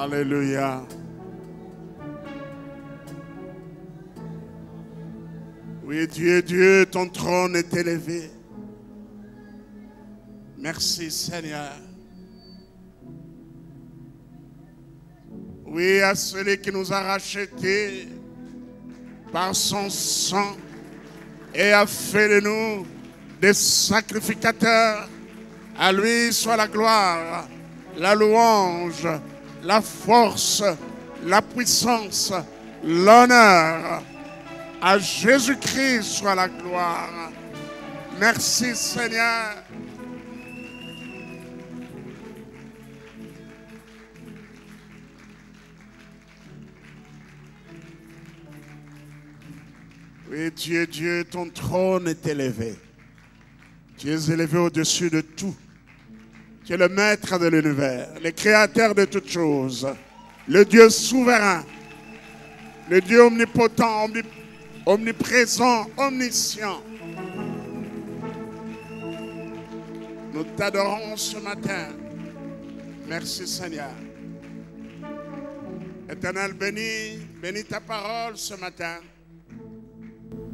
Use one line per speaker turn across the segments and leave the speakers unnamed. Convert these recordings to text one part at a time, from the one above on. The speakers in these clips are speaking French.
Alléluia. Oui, Dieu, Dieu, ton trône est élevé. Merci, Seigneur. Oui, à celui qui nous a rachetés par son sang et a fait de nous des sacrificateurs. À lui soit la gloire, la louange, la force, la puissance, l'honneur. À Jésus-Christ soit la gloire. Merci, Seigneur. Oui, Dieu, Dieu, ton trône est élevé. Tu es élevé au-dessus de tout. Tu es le maître de l'univers, le créateur de toutes choses, le Dieu souverain, le Dieu omnipotent, omniprésent, omniscient. Nous t'adorons ce matin. Merci, Seigneur. Éternel, bénis ta parole ce matin.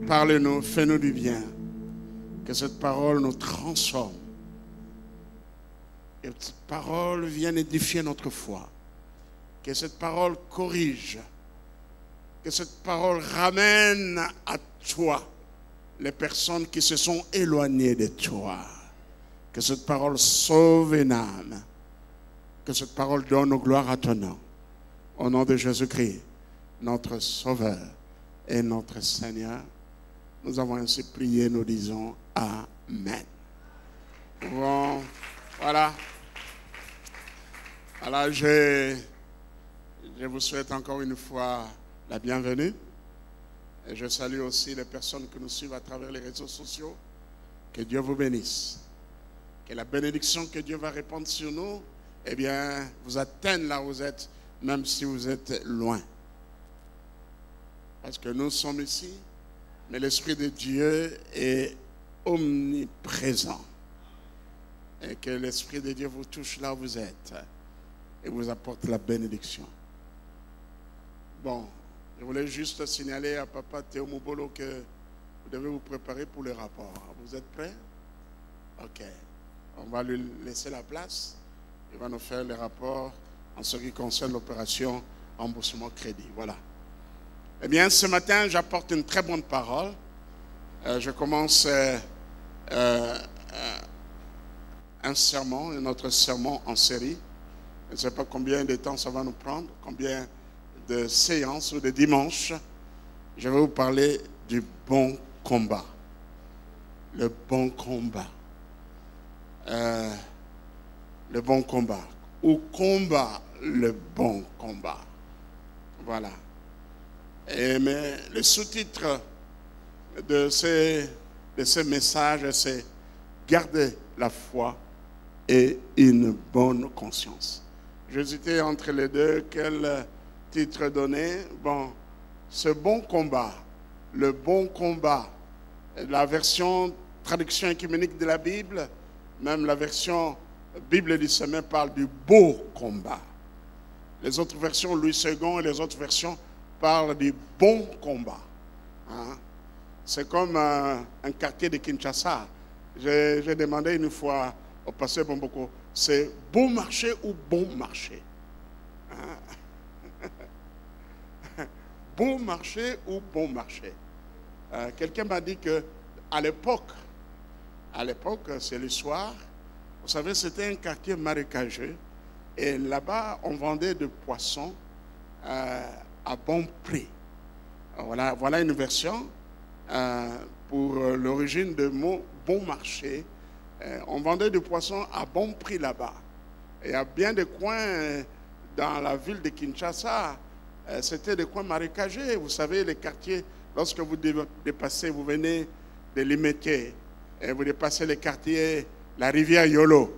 Parle-nous, fais-nous du bien. Que cette parole nous transforme. Que cette parole vienne édifier notre foi. Que cette parole corrige. Que cette parole ramène à toi les personnes qui se sont éloignées de toi. Que cette parole sauve une âme. Que cette parole donne gloire à ton nom. Au nom de Jésus-Christ, notre Sauveur et notre Seigneur. Nous avons ainsi prié, nous disons Amen. Bon, voilà. Voilà, je vous souhaite encore une fois la bienvenue. Et je salue aussi les personnes qui nous suivent à travers les réseaux sociaux. Que Dieu vous bénisse. Que la bénédiction que Dieu va répandre sur nous, eh bien, vous atteigne là où vous êtes, même si vous êtes loin. Parce que nous sommes ici. Mais l'Esprit de Dieu est omniprésent. Et que l'Esprit de Dieu vous touche là où vous êtes et vous apporte la bénédiction. Bon, je voulais juste signaler à Papa Théo Moubolo que vous devez vous préparer pour le rapport. Vous êtes prêts? Ok. On va lui laisser la place. Il va nous faire le rapport en ce qui concerne l'opération remboursement crédit. Voilà. Eh bien, ce matin, j'apporte une très bonne parole. Je commence un sermon, notre sermon en série. Je ne sais pas combien de temps ça va nous prendre, combien de séances ou de dimanches. Je vais vous parler du bon combat. Le bon combat. Le bon combat. Ou combat le bon combat. Voilà. Mais le sous-titre de ce message, c'est « Garder la foi et une bonne conscience ». J'hésitais entre les deux, quel titre donner. Bon, ce bon combat, le bon combat, la version traduction écuménique de la Bible, même la version Bible du Semé parle du beau combat. Les autres versions, Louis II et les autres versions parle du bon combat. Hein? C'est comme un quartier de Kinshasa. J'ai demandé une fois au pasteur Bomboko, c'est bon marché ou bon marché? Hein? Bon marché ou bon marché? Quelqu'un m'a dit que à l'époque, c'est le soir, vous savez, c'était un quartier marécageux et là-bas, on vendait des poissons à bon prix. Voilà une version pour l'origine de mot bon marché. On vendait du poisson à bon prix là-bas. Il y a bien des coins dans la ville de Kinshasa, c'était des coins marécageux. Vous savez, les quartiers, lorsque vous dépassez, vous venez de Limete, et vous dépassez les quartiers, la rivière Yolo.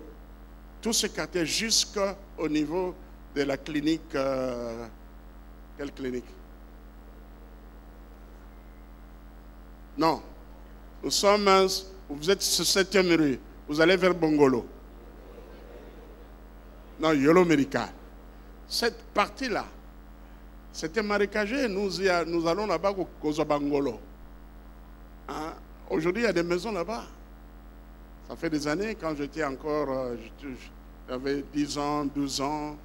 Tout ce quartier jusqu'au niveau de la clinique. Quelle clinique? Non. Vous êtes sur 7e rue. Vous allez vers Bongolo. Non, Yolo Médical. cette partie-là, c'était marécagé. Nous allons là-bas au Kozobangolo. Hein? Aujourd'hui, il y a des maisons là-bas. Ça fait des années, quand j'étais encore, j'avais 10 ans, 12 ans,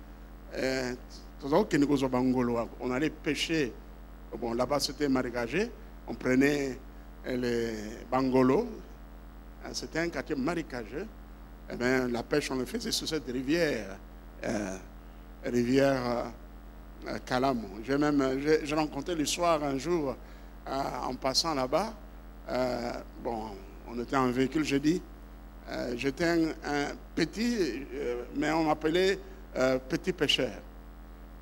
on allait pêcher. Bon, là-bas, c'était marécagé. On prenait les bangolos. C'était un quartier marécageux. Eh bien, la pêche, on le faisait sur cette rivière, rivière Calamo. J'ai rencontré le soir un jour, en passant là-bas. Bon, on était en véhicule, j'ai dit. J'étais un petit, mais on m'appelait petit pêcheur.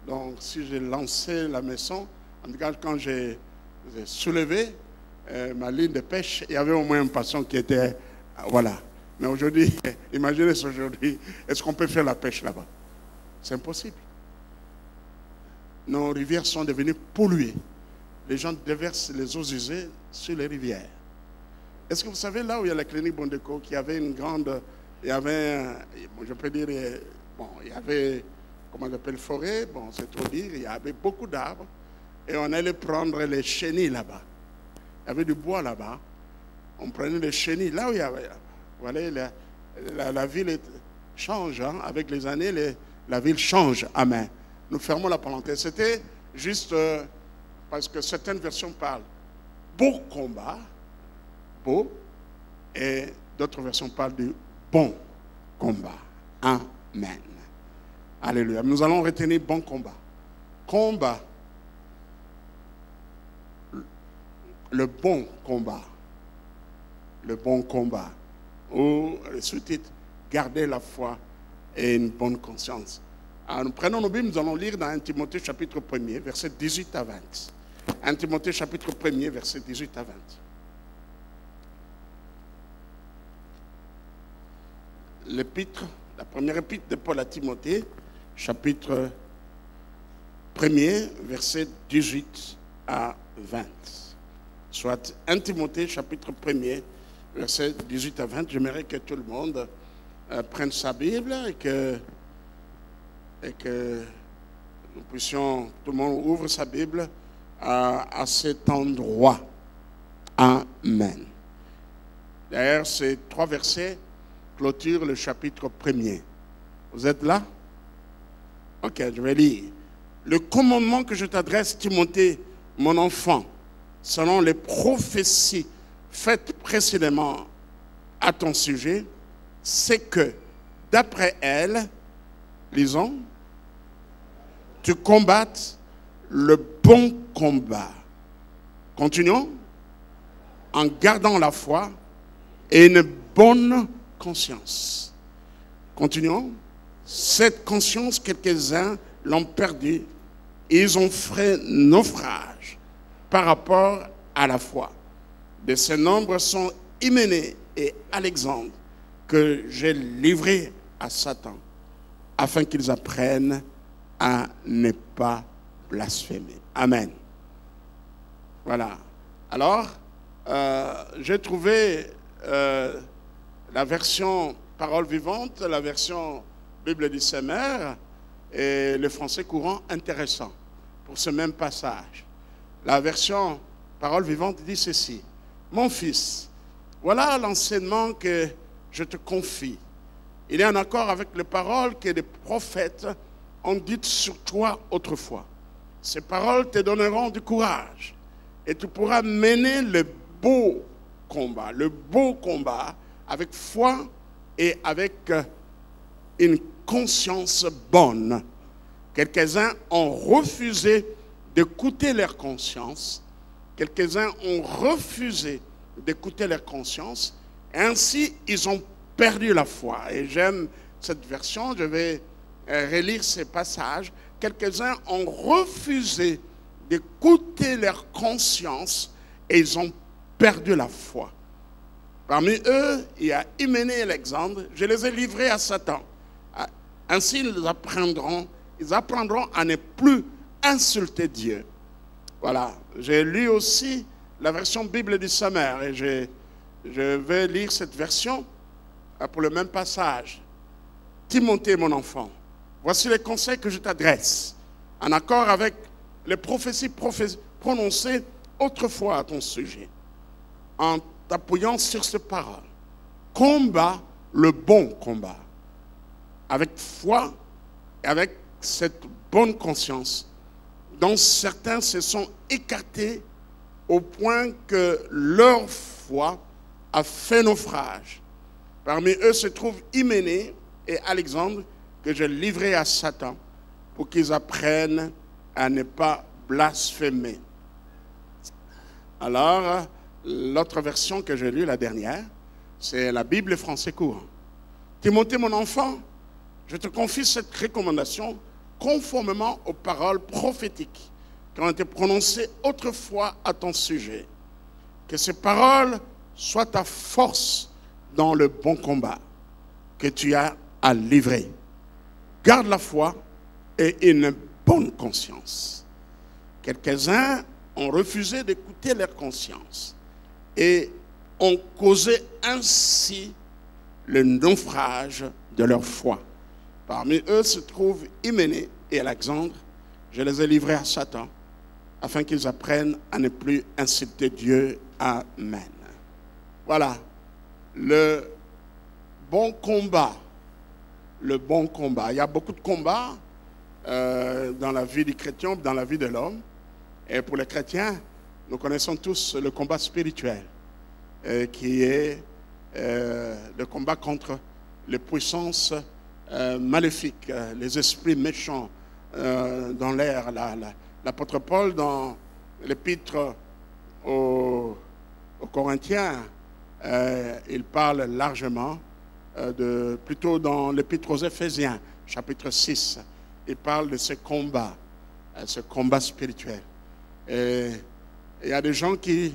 Donc, si j'ai lancé la maison, en tout cas, quand j'ai soulevé ma ligne de pêche, il y avait au moins un poisson qui était... voilà. Mais aujourd'hui, imaginez aujourd'hui, est-ce qu'on peut faire la pêche là-bas? C'est impossible. Nos rivières sont devenues polluées. Les gens déversent les eaux usées sur les rivières. Est-ce que vous savez, là où il y a la clinique Bondeko, qu'il y avait une grande... Il y avait, je peux dire, bon, il y avait, comment on appelle, forêt, bon, c'est trop dire, il y avait beaucoup d'arbres. Et on allait prendre les chenilles là-bas. Il y avait du bois là-bas. On prenait les chenilles. Là où il y avait... Voilà, la ville change, hein, avec les années, la ville change. Amen. Nous fermons la parenthèse. C'était juste parce que certaines versions parlent beau combat, beau, et d'autres versions parlent du bon combat. Amen. Alléluia. Nous allons retenir bon combat. Combat. Le bon combat. Le bon combat. Ou le sous-titre, garder la foi et une bonne conscience. Alors, nous prenons nos Bibles, nous allons lire dans 1 Timothée chapitre 1er, versets 18 à 20. 1 Timothée chapitre 1er, versets 18 à 20. L'épître, la première épître de Paul à Timothée, chapitre 1er, versets 18 à 20. Soit 1 Timothée chapitre 1er, versets 18 à 20, j'aimerais que tout le monde prenne sa Bible et que nous puissions, tout le monde ouvre sa Bible à cet endroit. Amen. D'ailleurs, ces 3 versets clôturent le chapitre 1er. Vous êtes là? Ok, je vais lire. Le commandement que je t'adresse, Timothée, mon enfant, selon les prophéties faites précédemment à ton sujet, c'est que, d'après elle, lisons, tu combattes le bon combat. Continuons. En gardant la foi et une bonne conscience. Continuons. Cette conscience, quelques-uns l'ont perdue. Ils ont fait naufrage par rapport à la foi. De ce nombre sont Hyménée et Alexandre, que j'ai livrés à Satan, afin qu'ils apprennent à ne pas blasphémer. Amen. Voilà. Alors, j'ai trouvé la version Parole vivante, la version Bible du Semeur et le français courant intéressant pour ce même passage. La version Parole vivante dit ceci. Mon fils, voilà l'enseignement que je te confie. Il est en accord avec les paroles que les prophètes ont dites sur toi autrefois. Ces paroles te donneront du courage et tu pourras mener le beau combat avec foi et avec une conscience bonne. Quelques-uns ont refusé d'écouter leur conscience. Quelques-uns ont refusé d'écouter leur conscience. Ainsi, ils ont perdu la foi. Et j'aime cette version. Je vais relire ces passages. Quelques-uns ont refusé d'écouter leur conscience et ils ont perdu la foi. Parmi eux, il y a Hyménée et Alexandre. Je les ai livrés à Satan. Ainsi, ils apprendront à ne plus insulter Dieu. Voilà. J'ai lu aussi la version Bible du Semeur et je vais lire cette version pour le même passage. Timothée, mon enfant, voici les conseils que je t'adresse, en accord avec les prophéties prononcées autrefois à ton sujet, en t'appuyant sur ces paroles. Combat le bon combat, avec foi et avec cette bonne conscience, dont certains se sont écartés au point que leur foi a fait naufrage. Parmi eux se trouvent Hyménée et Alexandre, que je livrai à Satan, pour qu'ils apprennent à ne pas blasphémer. Alors, l'autre version que j'ai lue, la dernière, c'est la Bible français courant. Timothée, mon enfant, je te confie cette recommandation conformément aux paroles prophétiques qui ont été prononcées autrefois à ton sujet. Que ces paroles soient ta force dans le bon combat que tu as à livrer. Garde la foi et une bonne conscience. Quelques-uns ont refusé d'écouter leur conscience et ont causé ainsi le naufrage de leur foi. Parmi eux se trouvent Hyménée et Alexandre. Je les ai livrés à Satan afin qu'ils apprennent à ne plus insulter Dieu. Amen. Voilà, le bon combat. Le bon combat. Il y a beaucoup de combats dans la vie du chrétien, dans la vie de l'homme. Et pour les chrétiens, nous connaissons tous le combat spirituel, qui est le combat contre les puissances maléfiques, les esprits méchants dans l'air. L'apôtre Paul, dans l'épître aux Corinthiens, il parle largement, plutôt dans l'épître aux Éphésiens, chapitre 6, il parle de ce combat spirituel. Et il y a des gens qui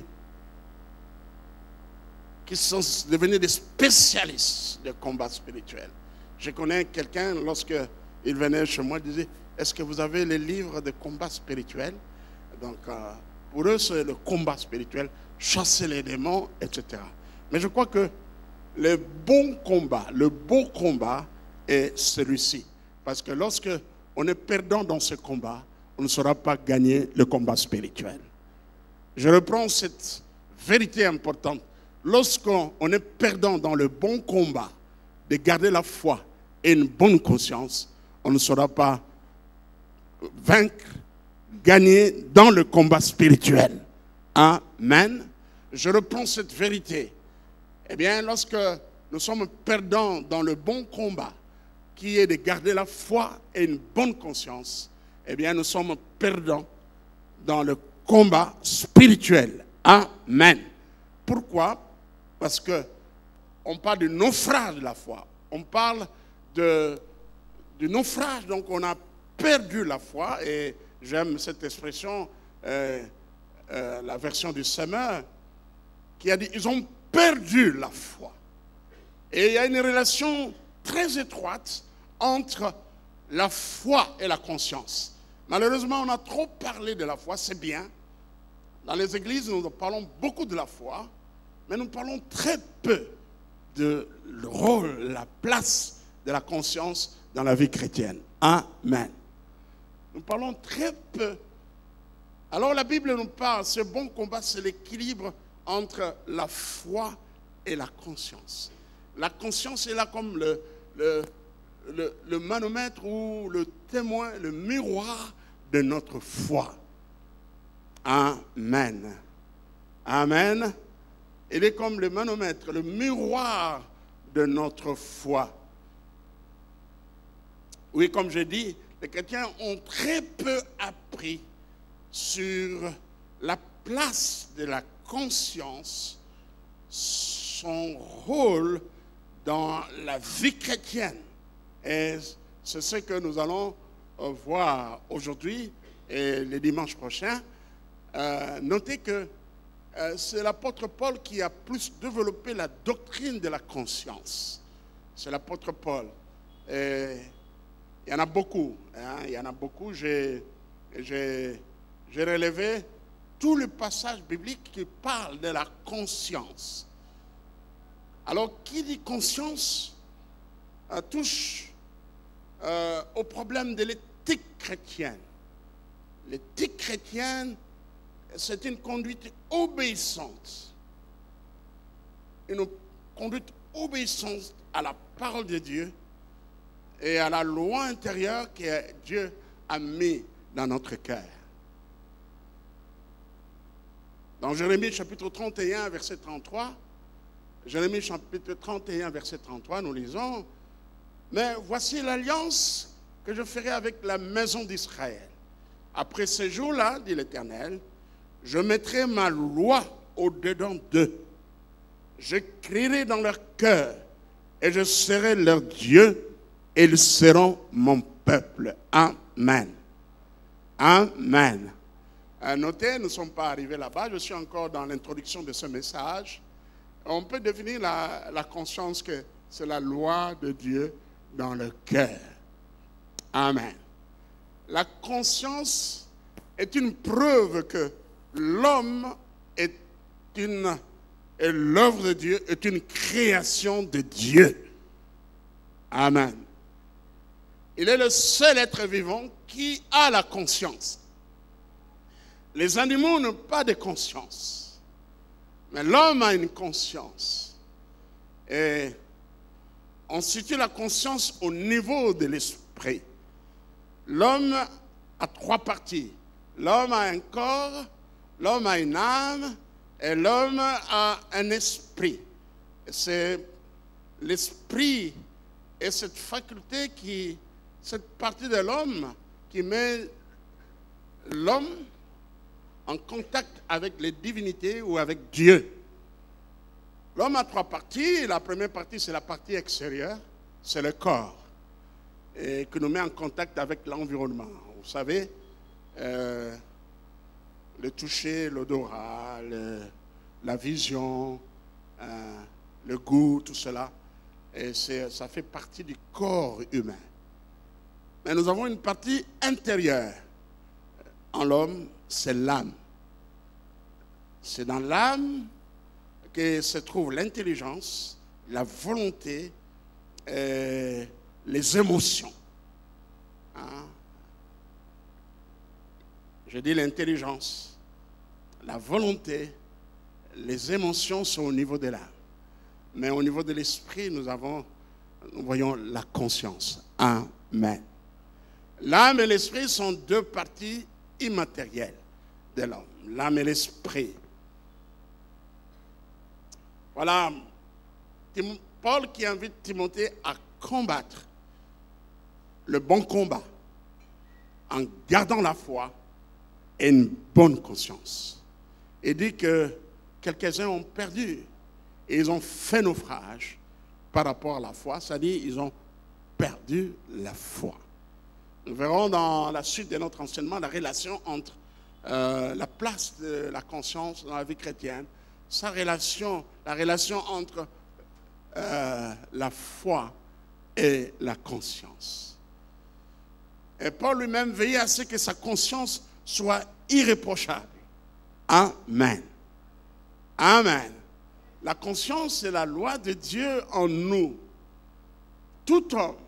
sont devenus des spécialistes de combat spirituel. Je connais quelqu'un, lorsqu'il venait chez moi, il disait, est-ce que vous avez les livres de combat spirituel? Donc, pour eux, c'est le combat spirituel, chasser les démons, etc. Mais je crois que le bon combat, le beau combat est celui-ci. Parce que lorsque on est perdant dans ce combat, on ne saura pas gagner le combat spirituel. Je reprends cette vérité importante. Lorsqu'on est perdant dans le bon combat, de garder la foi et une bonne conscience, on ne saura pas vaincre, gagner dans le combat spirituel. Amen. Je reprends cette vérité. Eh bien, lorsque nous sommes perdants dans le bon combat, qui est de garder la foi et une bonne conscience, eh bien, nous sommes perdants dans le combat spirituel. Amen. Pourquoi? Parce qu'on parle du naufrage de la foi. On parle du naufrage, donc on a perdu la foi, et j'aime cette expression, la version du Semeur, qui a dit, ils ont perdu la foi. Et il y a une relation très étroite entre la foi et la conscience. Malheureusement, on a trop parlé de la foi, c'est bien. Dans les églises, nous parlons beaucoup de la foi, mais nous parlons très peu de le rôle, la place de la conscience dans la vie chrétienne. Amen. Nous parlons très peu. Alors la Bible nous parle, ce bon combat, c'est l'équilibre entre la foi et la conscience. La conscience est là comme le manomètre ou le témoin, le miroir de notre foi. Amen. Amen. Il est comme le manomètre, le miroir de notre foi. Oui, comme je dis, les chrétiens ont très peu appris sur la place de la conscience, son rôle dans la vie chrétienne. Et c'est ce que nous allons voir aujourd'hui et le dimanche prochain. Notez que c'est l'apôtre Paul qui a plus développé la doctrine de la conscience. C'est l'apôtre Paul. Et il y en a beaucoup. Il y en a beaucoup. J'ai relevé tout le passage biblique qui parle de la conscience. Alors, qui dit conscience touche au problème de l'éthique chrétienne. L'éthique chrétienne, c'est une conduite obéissante. Une conduite obéissante à la parole de Dieu et à la loi intérieure que Dieu a mis dans notre cœur. Dans Jérémie chapitre 31, verset 33, Jérémie chapitre 31, verset 33, nous lisons, « Mais voici l'alliance que je ferai avec la maison d'Israël. Après ces jours-là, dit l'Éternel, je mettrai ma loi au-dedans d'eux. J'écrirai dans leur cœur et je serai leur Dieu et ils seront mon peuple. » Amen. Amen. Notez, nous ne sommes pas arrivés là-bas, je suis encore dans l'introduction de ce message. On peut définir la conscience que c'est la loi de Dieu dans le cœur. Amen. La conscience est une preuve que l'homme est et l'œuvre de Dieu est une création de Dieu. Amen. Il est le seul être vivant qui a la conscience. Les animaux n'ont pas de conscience. Mais l'homme a une conscience. Et on situe la conscience au niveau de l'esprit. L'homme a trois parties. L'homme a un corps, l'homme a une âme et l'homme a un esprit. C'est l'esprit et cette faculté cette partie de l'homme qui met l'homme en contact avec les divinités ou avec Dieu. L'homme a trois parties. La première partie, c'est la partie extérieure, c'est le corps, et qui nous met en contact avec l'environnement. Vous savez, le toucher, l'odorat, la vision, le goût, tout cela, et ça fait partie du corps humain. Mais nous avons une partie intérieure en l'homme, c'est l'âme. C'est dans l'âme que se trouve l'intelligence, la volonté, les émotions. Hein? Je dis l'intelligence, la volonté, les émotions sont au niveau de l'âme. Mais au niveau de l'esprit, nous voyons la conscience. Amen. L'âme et l'esprit sont deux parties immatérielles de l'homme. L'âme et l'esprit. Voilà, Paul qui invite Timothée à combattre le bon combat en gardant la foi et une bonne conscience. Il dit que quelques-uns ont perdu et ils ont fait naufrage par rapport à la foi, c'est-à-dire ils ont perdu la foi. Nous verrons dans la suite de notre enseignement la relation entre la place de la conscience dans la vie chrétienne, la relation entre la foi et la conscience. Et Paul lui-même veillait à ce que sa conscience soit irréprochable. Amen. Amen. La conscience, c'est la loi de Dieu en nous. Tout homme,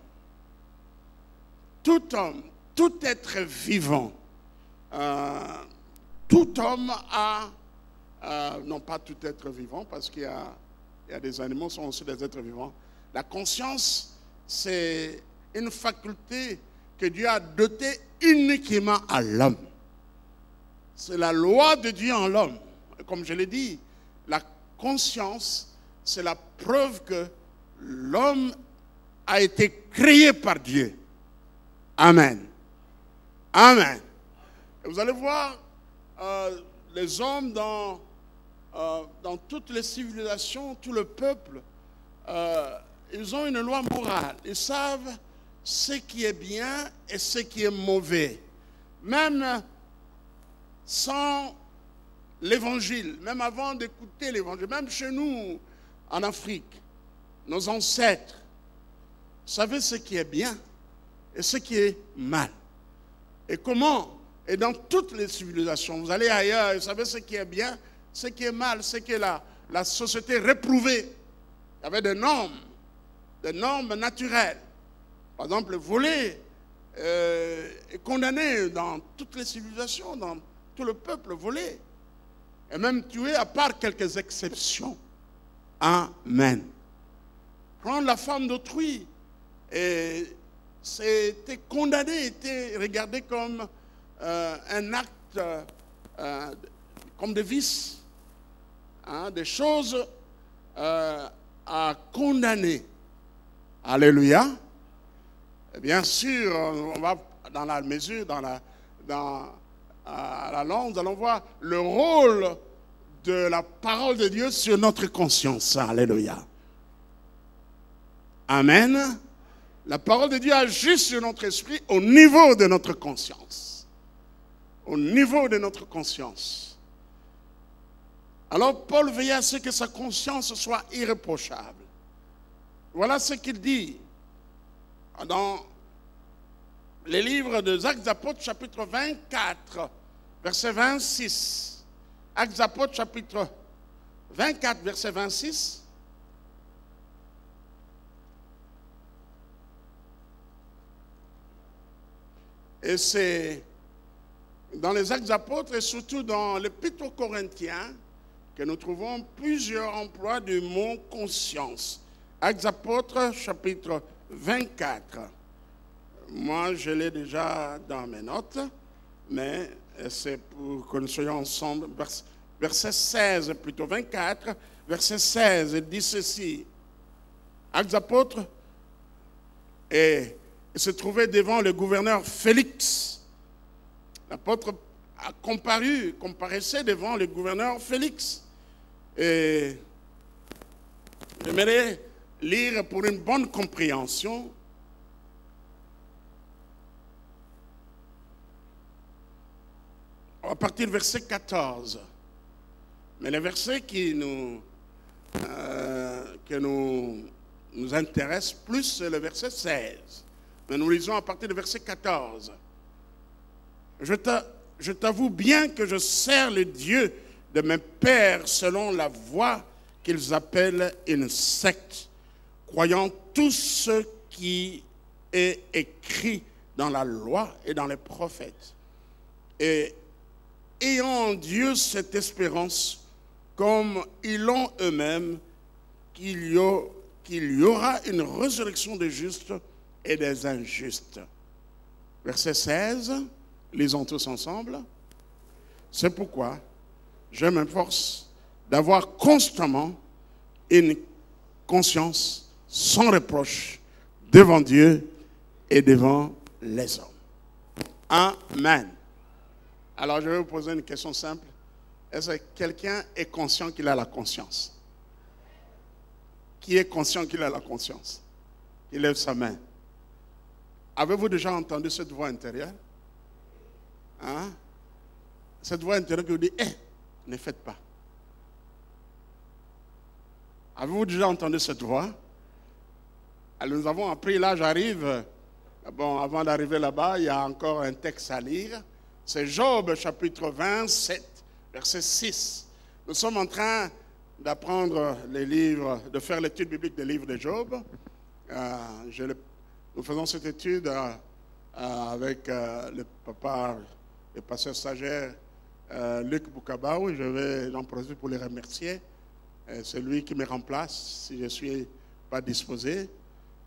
tout être vivant, tout homme a, non pas tout être vivant, parce qu'il y a des animaux qui sont aussi des êtres vivants. La conscience, c'est une faculté que Dieu a dotée uniquement à l'homme. C'est la loi de Dieu en l'homme. Comme je l'ai dit, la conscience, c'est la preuve que l'homme a été créé par Dieu. Amen. Amen. Et vous allez voir, les hommes dans toutes les civilisations, tout le peuple, ils ont une loi morale. Ils savent ce qui est bien et ce qui est mauvais. Même sans l'évangile, même avant d'écouter l'évangile, même chez nous en Afrique, nos ancêtres savaient ce qui est bien et ce qui est mal. Et comment? Et dans toutes les civilisations, vous allez ailleurs, vous savez ce qui est bien, ce qui est mal, ce qui est la société réprouvée. Il y avait des normes naturelles. Par exemple, voler est condamné dans toutes les civilisations, dans tout le peuple, voler. Et même tuer, à part quelques exceptions. Amen. Prendre la femme d'autrui, c'était condamné, était regardé comme un acte, comme des vices, des choses à condamner. Alléluia. Et bien sûr, on va dans la mesure, dans la langue, nous allons voir le rôle de la parole de Dieu sur notre conscience. Alléluia. Amen. La parole de Dieu agit sur notre esprit au niveau de notre conscience. Au niveau de notre conscience. Alors Paul veillait à ce que sa conscience soit irréprochable. Voilà ce qu'il dit dans les livres des Actes des Apôtres, chapitre 24, verset 26. Actes des Apôtres, chapitre 24, verset 26. Et c'est dans les Actes des Apôtres et surtout dans l'Épître aux Corinthiens que nous trouvons plusieurs emplois du mot conscience. Actes des Apôtres, chapitre 24. Moi, je l'ai déjà dans mes notes, mais c'est pour que nous soyons ensemble. Verset 16, plutôt 24, verset 16, il dit ceci. Actes des Apôtres, et il se trouvait devant le gouverneur Félix. L'apôtre a comparaissait devant le gouverneur Félix. Et j'aimerais lire pour une bonne compréhension à partir du verset 14. Mais le verset qui nous intéresse plus, c'est le verset 16. Mais nous lisons à partir du verset 14. Je t'avoue bien que je sers le Dieu de mes pères selon la voie qu'ils appellent une secte, croyant tout ce qui est écrit dans la loi et dans les prophètes. Et ayant en Dieu cette espérance, comme ils l'ont eux-mêmes, qu'il y aura une résurrection des justes et des injustes. Verset 16, lisons tous ensemble. C'est pourquoi je m'efforce d'avoir constamment une conscience sans reproche devant Dieu et devant les hommes. Amen. Alors je vais vous poser une question simple. Est-ce que quelqu'un est conscient qu'il a la conscience? Qui est conscient qu'il a la conscience? Il lève sa main. Avez-vous déjà entendu cette voix intérieure? Cette voix intérieure qui vous dit, ne faites pas. Avez-vous déjà entendu cette voix? Alors nous avons appris, là j'arrive, bon, avant d'arriver là-bas, il y a encore un texte à lire. C'est Job, chapitre 27, verset 6. Nous sommes en train d'apprendre les livres, de faire l'étude biblique des livres de Job. Nous faisons cette étude avec le papa, le pasteur stagiaire Luc Boukabaou. J'en profite pour les remercier. C'est lui qui me remplace si je ne suis pas disposé.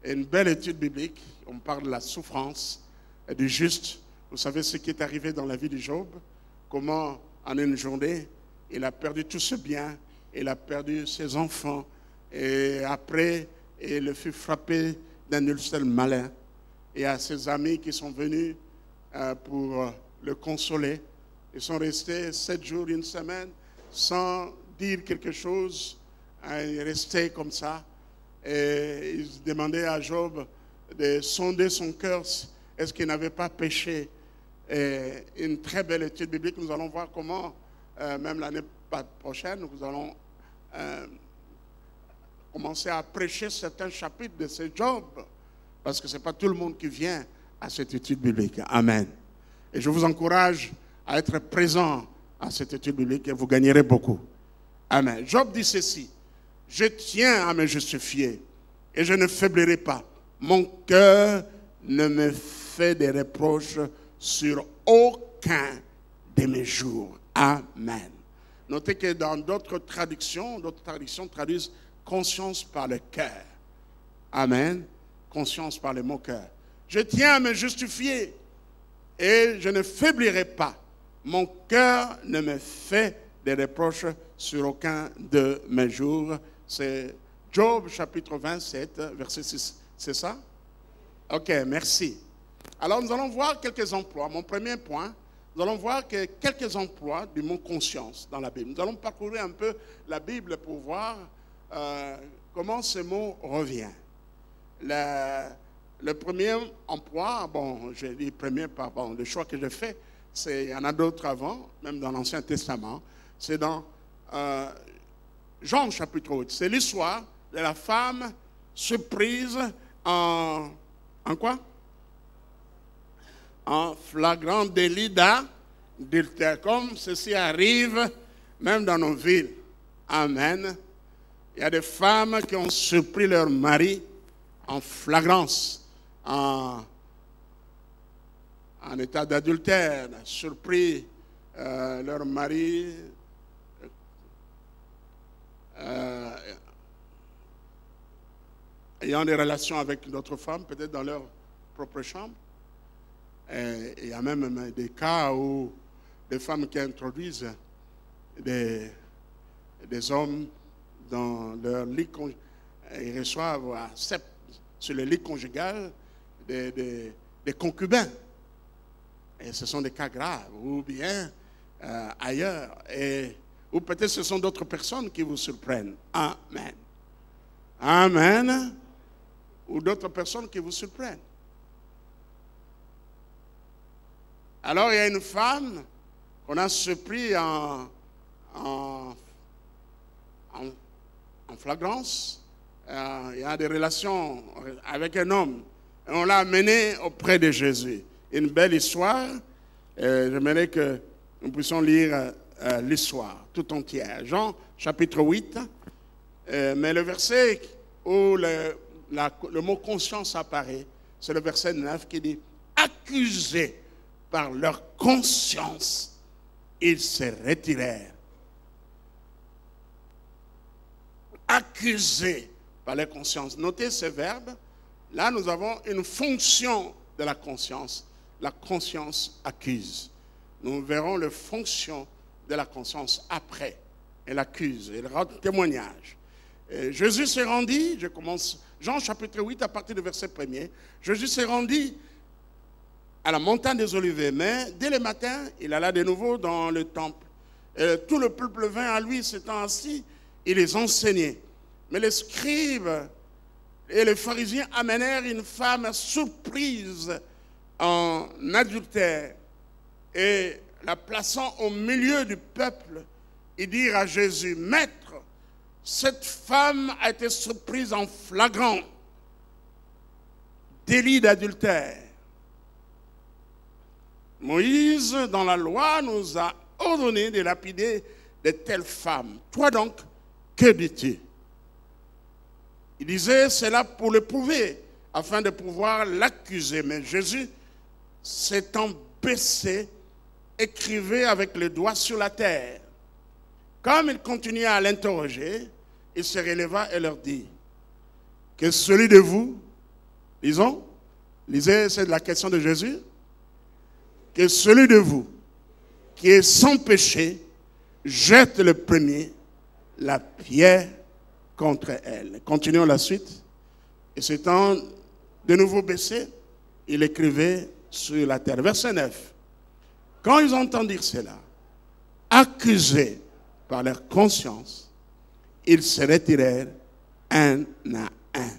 Et une belle étude biblique. On parle de la souffrance et du juste. Vous savez ce qui est arrivé dans la vie de Job, comment en une journée, il a perdu tout ce bien, il a perdu ses enfants, et après, il fut frappé d'un ulcère malin. Et à ses amis qui sont venus pour le consoler, ils sont restés 7 jours, une semaine, sans dire quelque chose, ils restaient comme ça, et ils demandaient à Job de sonder son cœur, est-ce qu'il n'avait pas péché? Et une très belle étude biblique. Nous allons voir comment, même l'année prochaine, nous allons commencer à prêcher certains chapitres de ce Job. Parce que ce n'est pas tout le monde qui vient à cette étude biblique. Amen. Et je vous encourage à être présent à cette étude biblique et vous gagnerez beaucoup. Amen. Job dit ceci. Je tiens à me justifier et je ne faiblirai pas. Mon cœur ne me fait des reproches sur aucun de mes jours. Amen. Notez que dans d'autres traductions traduisent conscience par le cœur. Amen. Conscience par le mot cœur. Je tiens à me justifier et je ne faiblirai pas. Mon cœur ne me fait des reproches sur aucun de mes jours. C'est Job chapitre 27, verset 6. C'est ça? Ok, merci. Alors nous allons voir quelques emplois. Mon premier point, nous allons voir que quelques emplois du mot conscience dans la Bible. Nous allons parcourir un peu la Bible pour voir comment ce mot revient. Le premier emploi, bon, je dis premier par le choix que j'ai fait, il y en a d'autres avant, même dans l'Ancien Testament. C'est dans Jean chapitre 8. C'est l'histoire de la femme surprise en quoi? En flagrant délit d'adultère. Comme ceci arrive même dans nos villes. Amen. Il y a des femmes qui ont surpris leur mari en flagrance, en état d'adultère, surpris leur mari ayant des relations avec d'autres femmes, peut-être dans leur propre chambre. Et il y a même des cas où des femmes qui introduisent des hommes dans leur lit conjugal, ils reçoivent, acceptent sur le lit conjugal des concubins. Et ce sont des cas graves, ou bien ailleurs. Ou peut-être ce sont d'autres personnes qui vous surprennent. Amen. Amen. Ou d'autres personnes qui vous surprennent. Alors il y a une femme qu'on a surpris en flagrance. Il y a des relations avec un homme. Et on l'a amené auprès de Jésus. Une belle histoire. J'aimerais que nous puissions lire l'histoire tout entière. Jean chapitre 8. Mais le verset où le mot conscience apparaît, c'est le verset 9 qui dit « Accusés par leur conscience, ils se retirèrent. » Accusés par leur conscience. Notez ce verbe. Là, nous avons une fonction de la conscience. La conscience accuse. Nous verrons la fonction de la conscience après. Elle accuse, elle rend témoignage. Jésus s'est rendu, je commence, Jean chapitre 8 à partir du verset 1er. Jésus s'est rendu à la montagne des Oliviers, mais dès le matin, il alla de nouveau dans le temple. Tout le peuple vint à lui, s'étant assis, il les enseignait. Mais les scribes et les pharisiens amenèrent une femme surprise en adultère et la plaçant au milieu du peuple, ils dirent à Jésus, « Maître, cette femme a été surprise en flagrant délit d'adultère. Moïse, dans la loi, nous a ordonné de lapider de telles femmes. Toi donc, que dis-tu? » Il disait cela pour le prouver, afin de pouvoir l'accuser. Mais Jésus, s'étant baissé, écrivait avec le doigt sur la terre. Comme il continuait à l'interroger, il se releva et leur dit, « Que celui de vous, lisons, lisez, c'est la question de Jésus, que celui de vous qui est sans péché jette le premier la pierre contre elle. » Continuons la suite. Et s'étant de nouveau baissé, il écrivait sur la terre. Verset 9. Quand ils entendirent cela, accusés par leur conscience, ils se retirèrent un à un,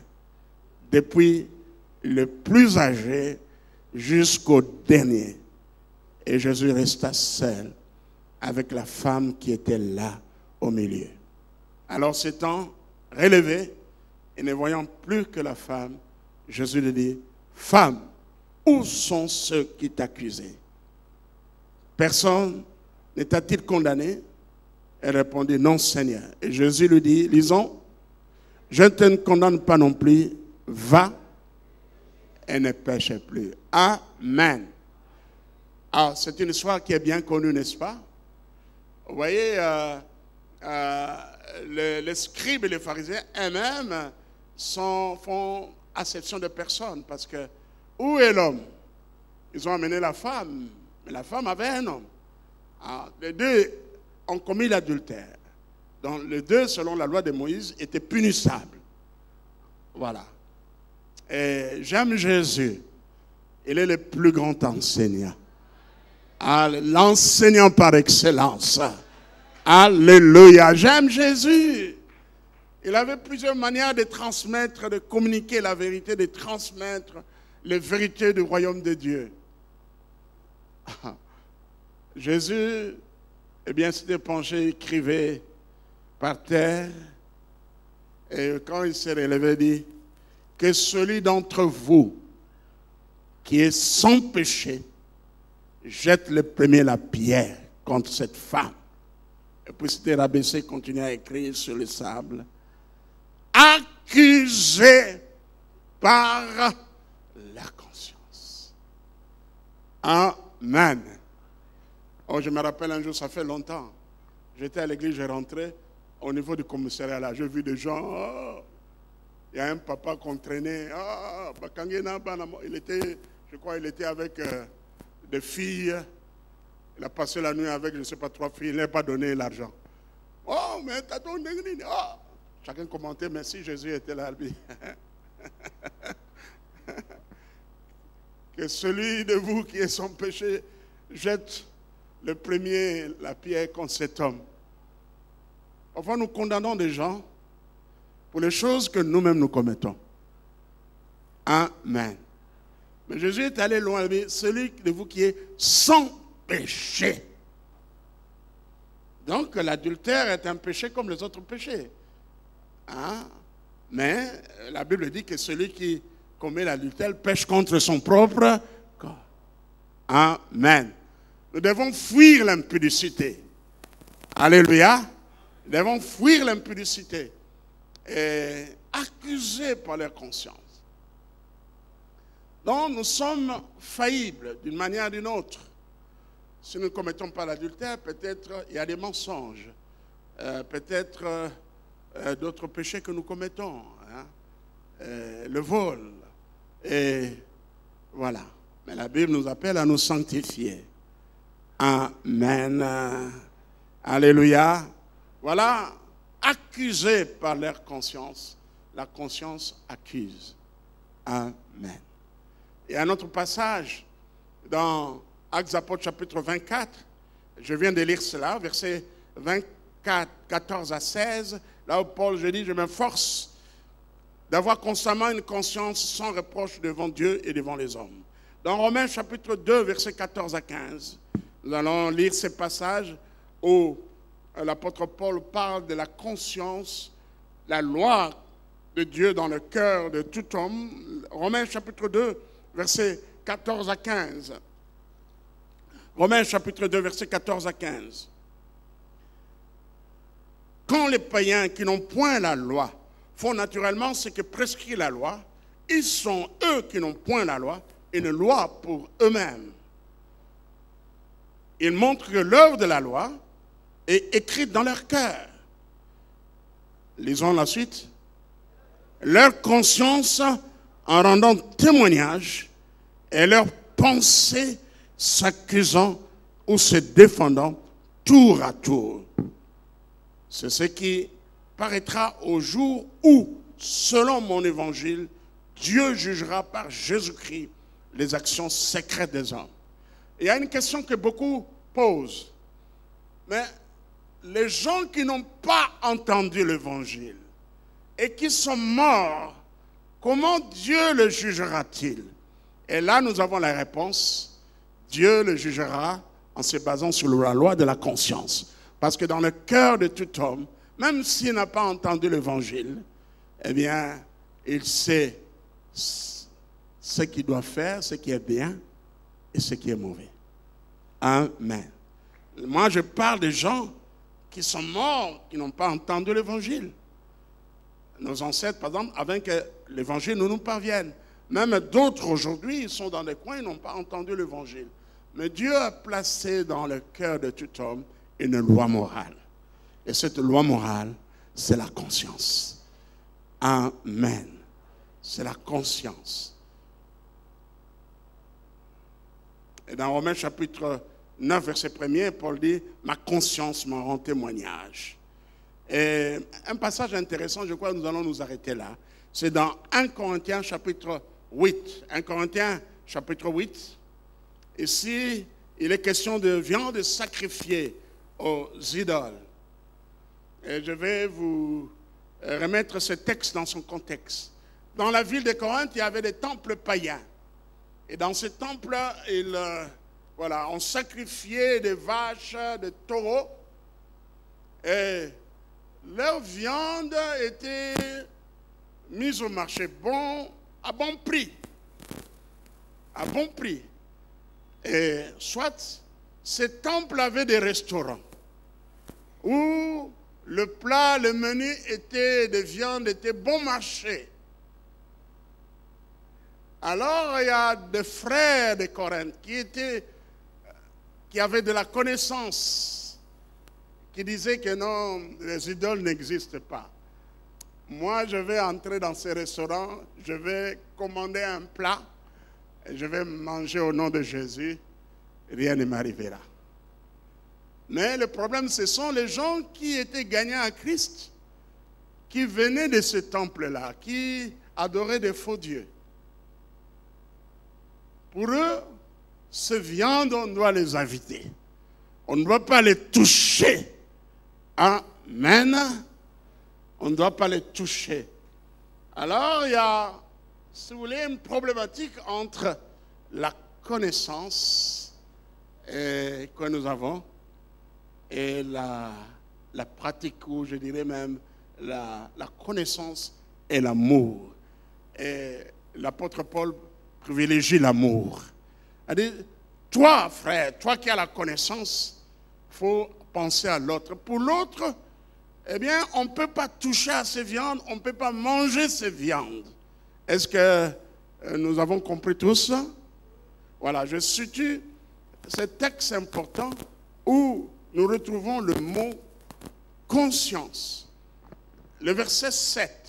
depuis le plus âgé jusqu'au dernier. Et Jésus resta seul avec la femme qui était là au milieu. Alors s'étant relevé et ne voyant plus que la femme, Jésus lui dit, « Femme, où sont ceux qui t'accusaient? Personne ne t'a-t-il condamné? » Elle répondit, « Non, Seigneur. » Et Jésus lui dit, lisons, « Je ne te condamne pas non plus, va et ne péchait plus. Amen. Alors, c'est une histoire qui est bien connue, n'est-ce pas? Vous voyez, les scribes et les pharisiens eux-mêmes font acception de personne, parce que où est l'homme? Ils ont amené la femme, mais la femme avait un homme. Alors, les deux ont commis l'adultère. Donc les deux, selon la loi de Moïse, étaient punissables. Voilà. Et j'aime Jésus. Il est le plus grand enseignant. L'enseignant par excellence. Alléluia. J'aime Jésus. Il avait plusieurs manières de transmettre, de communiquer la vérité, de transmettre les vérités du royaume de Dieu. Jésus, eh bien, s'était penché, écrivait par terre, et quand il s'est relevé, il dit que celui d'entre vous qui est sans péché jette le premier la pierre contre cette femme. Et puis s'était rabaissé, continuait à écrire sur le sable. Accusé par la conscience. Amen. Oh, je me rappelle un jour, ça fait longtemps. J'étais à l'église, je rentrais au niveau du commissariat là. J'ai vu des gens. Oh, il y a un papa qu'on traînait. Il était, je crois, il était avec des filles. Il a passé la nuit avec, je ne sais pas, 3 filles. Il n'a pas donné l'argent. Oh, mais t'as donné. Oh. Chacun commentait, mais si Jésus était là, lui. Que celui de vous qui est sans péché jette le premier la pierre contre cet homme. Enfin, nous condamnons des gens pour les choses que nous-mêmes nous commettons. Amen. Mais Jésus est allé loin. Celui de vous qui est sans péché. Donc l'adultère est un péché comme les autres péchés. Hein? Mais la Bible dit que celui qui commet l'adultère pêche contre son propre corps. Amen. Nous devons fuir l'impudicité. Alléluia. Nous devons fuir l'impudicité et accuser par leur conscience. Donc nous sommes faillibles d'une manière ou d'une autre. Si nous ne commettons pas l'adultère, peut-être il y a des mensonges, peut-être d'autres péchés que nous commettons, hein? Le vol, et voilà. Mais la Bible nous appelle à nous sanctifier. Amen. Alléluia. Voilà, accusés par leur conscience, la conscience accuse. Amen. Il y a un autre passage dans Actes apôtres chapitre 24, je viens de lire cela, versets 24, 14 à 16, là où Paul, je dis, je m'efforce d'avoir constamment une conscience sans reproche devant Dieu et devant les hommes. Dans Romains chapitre 2, versets 14 à 15, nous allons lire ces passages où l'apôtre Paul parle de la conscience, la loi de Dieu dans le cœur de tout homme. Romains chapitre 2, versets 14 à 15. Romains chapitre 2, versets 14 à 15. Quand les païens qui n'ont point la loi font naturellement ce que prescrit la loi, ils sont eux qui n'ont point la loi, une loi pour eux-mêmes. Ils montrent que l'œuvre de la loi est écrite dans leur cœur. Lisons la suite. Leur conscience en rendant témoignage et leur pensée s'accusant ou se défendant tour à tour. C'est ce qui paraîtra au jour où, selon mon évangile, Dieu jugera par Jésus-Christ les actions secrètes des hommes. Il y a une question que beaucoup posent. Mais les gens qui n'ont pas entendu l'évangile et qui sont morts, comment Dieu le jugera-t-il? Et là, nous avons la réponse. Dieu le jugera en se basant sur la loi de la conscience. Parce que dans le cœur de tout homme, même s'il n'a pas entendu l'évangile, eh bien, il sait ce qu'il doit faire, ce qui est bien et ce qui est mauvais. Amen. Moi, je parle des gens qui sont morts, qui n'ont pas entendu l'évangile. Nos ancêtres, par exemple, avant que l'évangile nous parvienne. Même d'autres aujourd'hui, ils sont dans des coins, ils n'ont pas entendu l'évangile. Mais Dieu a placé dans le cœur de tout homme une loi morale. Et cette loi morale, c'est la conscience. Amen. C'est la conscience. Et dans Romains chapitre 9, verset 1er, Paul dit, ma conscience m'en rend témoignage. Et un passage intéressant, je crois que nous allons nous arrêter là. C'est dans 1 Corinthiens chapitre 8. 1 Corinthiens chapitre 8. Ici, il est question de viande sacrifiée aux idoles. Et je vais vous remettre ce texte dans son contexte. Dans la ville de Corinthe, il y avait des temples païens. Et dans ces temples-là, on sacrifiait des vaches, des taureaux. Et leur viande était mise au marché à bon prix. À bon prix. Et soit ces temples avaient des restaurants où le plat, le menu de viande était bon marché. Alors il y a des frères de Corinthe qui avaient de la connaissance, qui disaient que non, les idoles n'existent pas. Moi, je vais entrer dans ces restaurants, je vais commander un plat, et je vais manger au nom de Jésus, rien ne m'arrivera. Mais le problème, ce sont les gens qui étaient gagnants à Christ, qui venaient de ce temple-là, qui adoraient des faux dieux. Pour eux, ces viandes, on doit les inviter. On ne doit pas les toucher. Amen. On ne doit pas les toucher. Alors, il y a, si vous voulez, une problématique entre la connaissance que nous avons et la pratique, ou je dirais même la connaissance et l'amour. Et l'apôtre Paul privilégie l'amour. Il dit, toi, frère, toi qui as la connaissance, il faut penser à l'autre. Pour l'autre, eh bien, on ne peut pas toucher à ces viandes, on ne peut pas manger ces viandes. Est-ce que nous avons compris tout ça? Voilà, je situe ce texte important où nous retrouvons le mot conscience. Le verset 7.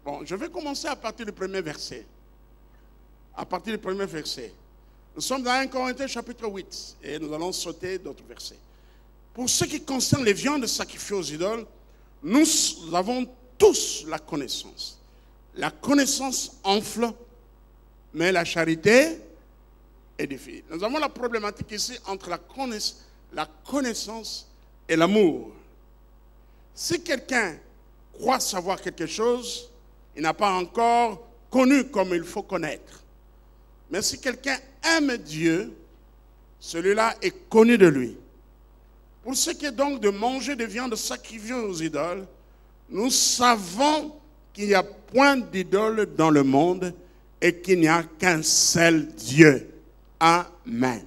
Bon, je vais commencer à partir du premier verset. À partir du premier verset. Nous sommes dans 1 Corinthiens chapitre 8 et nous allons sauter d'autres versets. Pour ce qui concerne les viandes sacrifiées aux idoles, nous avons tous la connaissance. La connaissance enfle, mais la charité édifie. Nous avons la problématique ici entre la connaissance et l'amour. Si quelqu'un croit savoir quelque chose, il n'a pas encore connu comme il faut connaître. Mais si quelqu'un aime Dieu, celui-là est connu de lui. Pour ce qui est donc de manger des viandes sacrifiées aux idoles, nous savons qu'il n'y a point d'idole dans le monde et qu'il n'y a qu'un seul Dieu. Amen.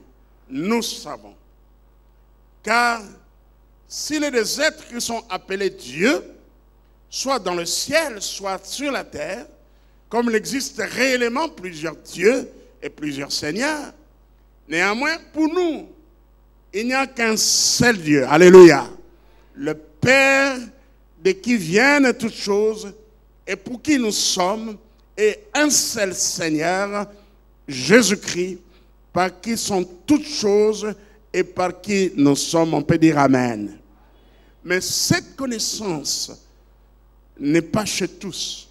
Nous savons. Car s'il est des êtres qui sont appelés Dieu, soit dans le ciel, soit sur la terre, comme il existe réellement plusieurs dieux et plusieurs seigneurs, néanmoins, pour nous, il n'y a qu'un seul Dieu. Alléluia. Le Père de qui viennent toutes choses et pour qui nous sommes, et un seul Seigneur, Jésus-Christ, par qui sont toutes choses et par qui nous sommes. On peut dire Amen. Mais cette connaissance n'est pas chez tous.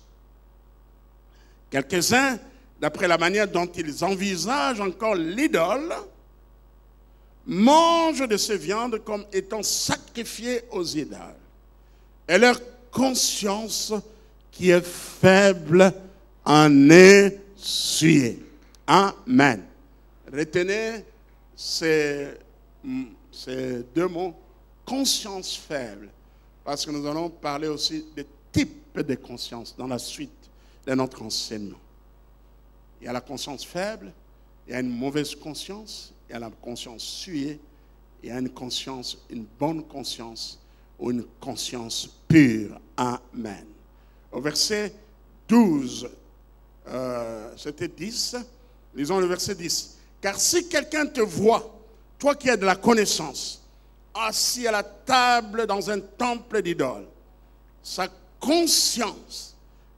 Quelques-uns, d'après la manière dont ils envisagent encore l'idole, mangent de ces viandes comme étant sacrifiées aux idoles. Et leur conscience, qui est faible, en est souillée. Amen. Retenez ces deux mots, conscience faible, parce que nous allons parler aussi des types de conscience dans la suite de notre enseignement. Il y a la conscience faible, il y a une mauvaise conscience, il y a la conscience souillée, il y a une bonne conscience ou une conscience pure. Amen. Au verset 12, c'était 10, lisons le verset 10. Car si quelqu'un te voit, toi qui as de la connaissance, assis à la table dans un temple d'idole, sa conscience,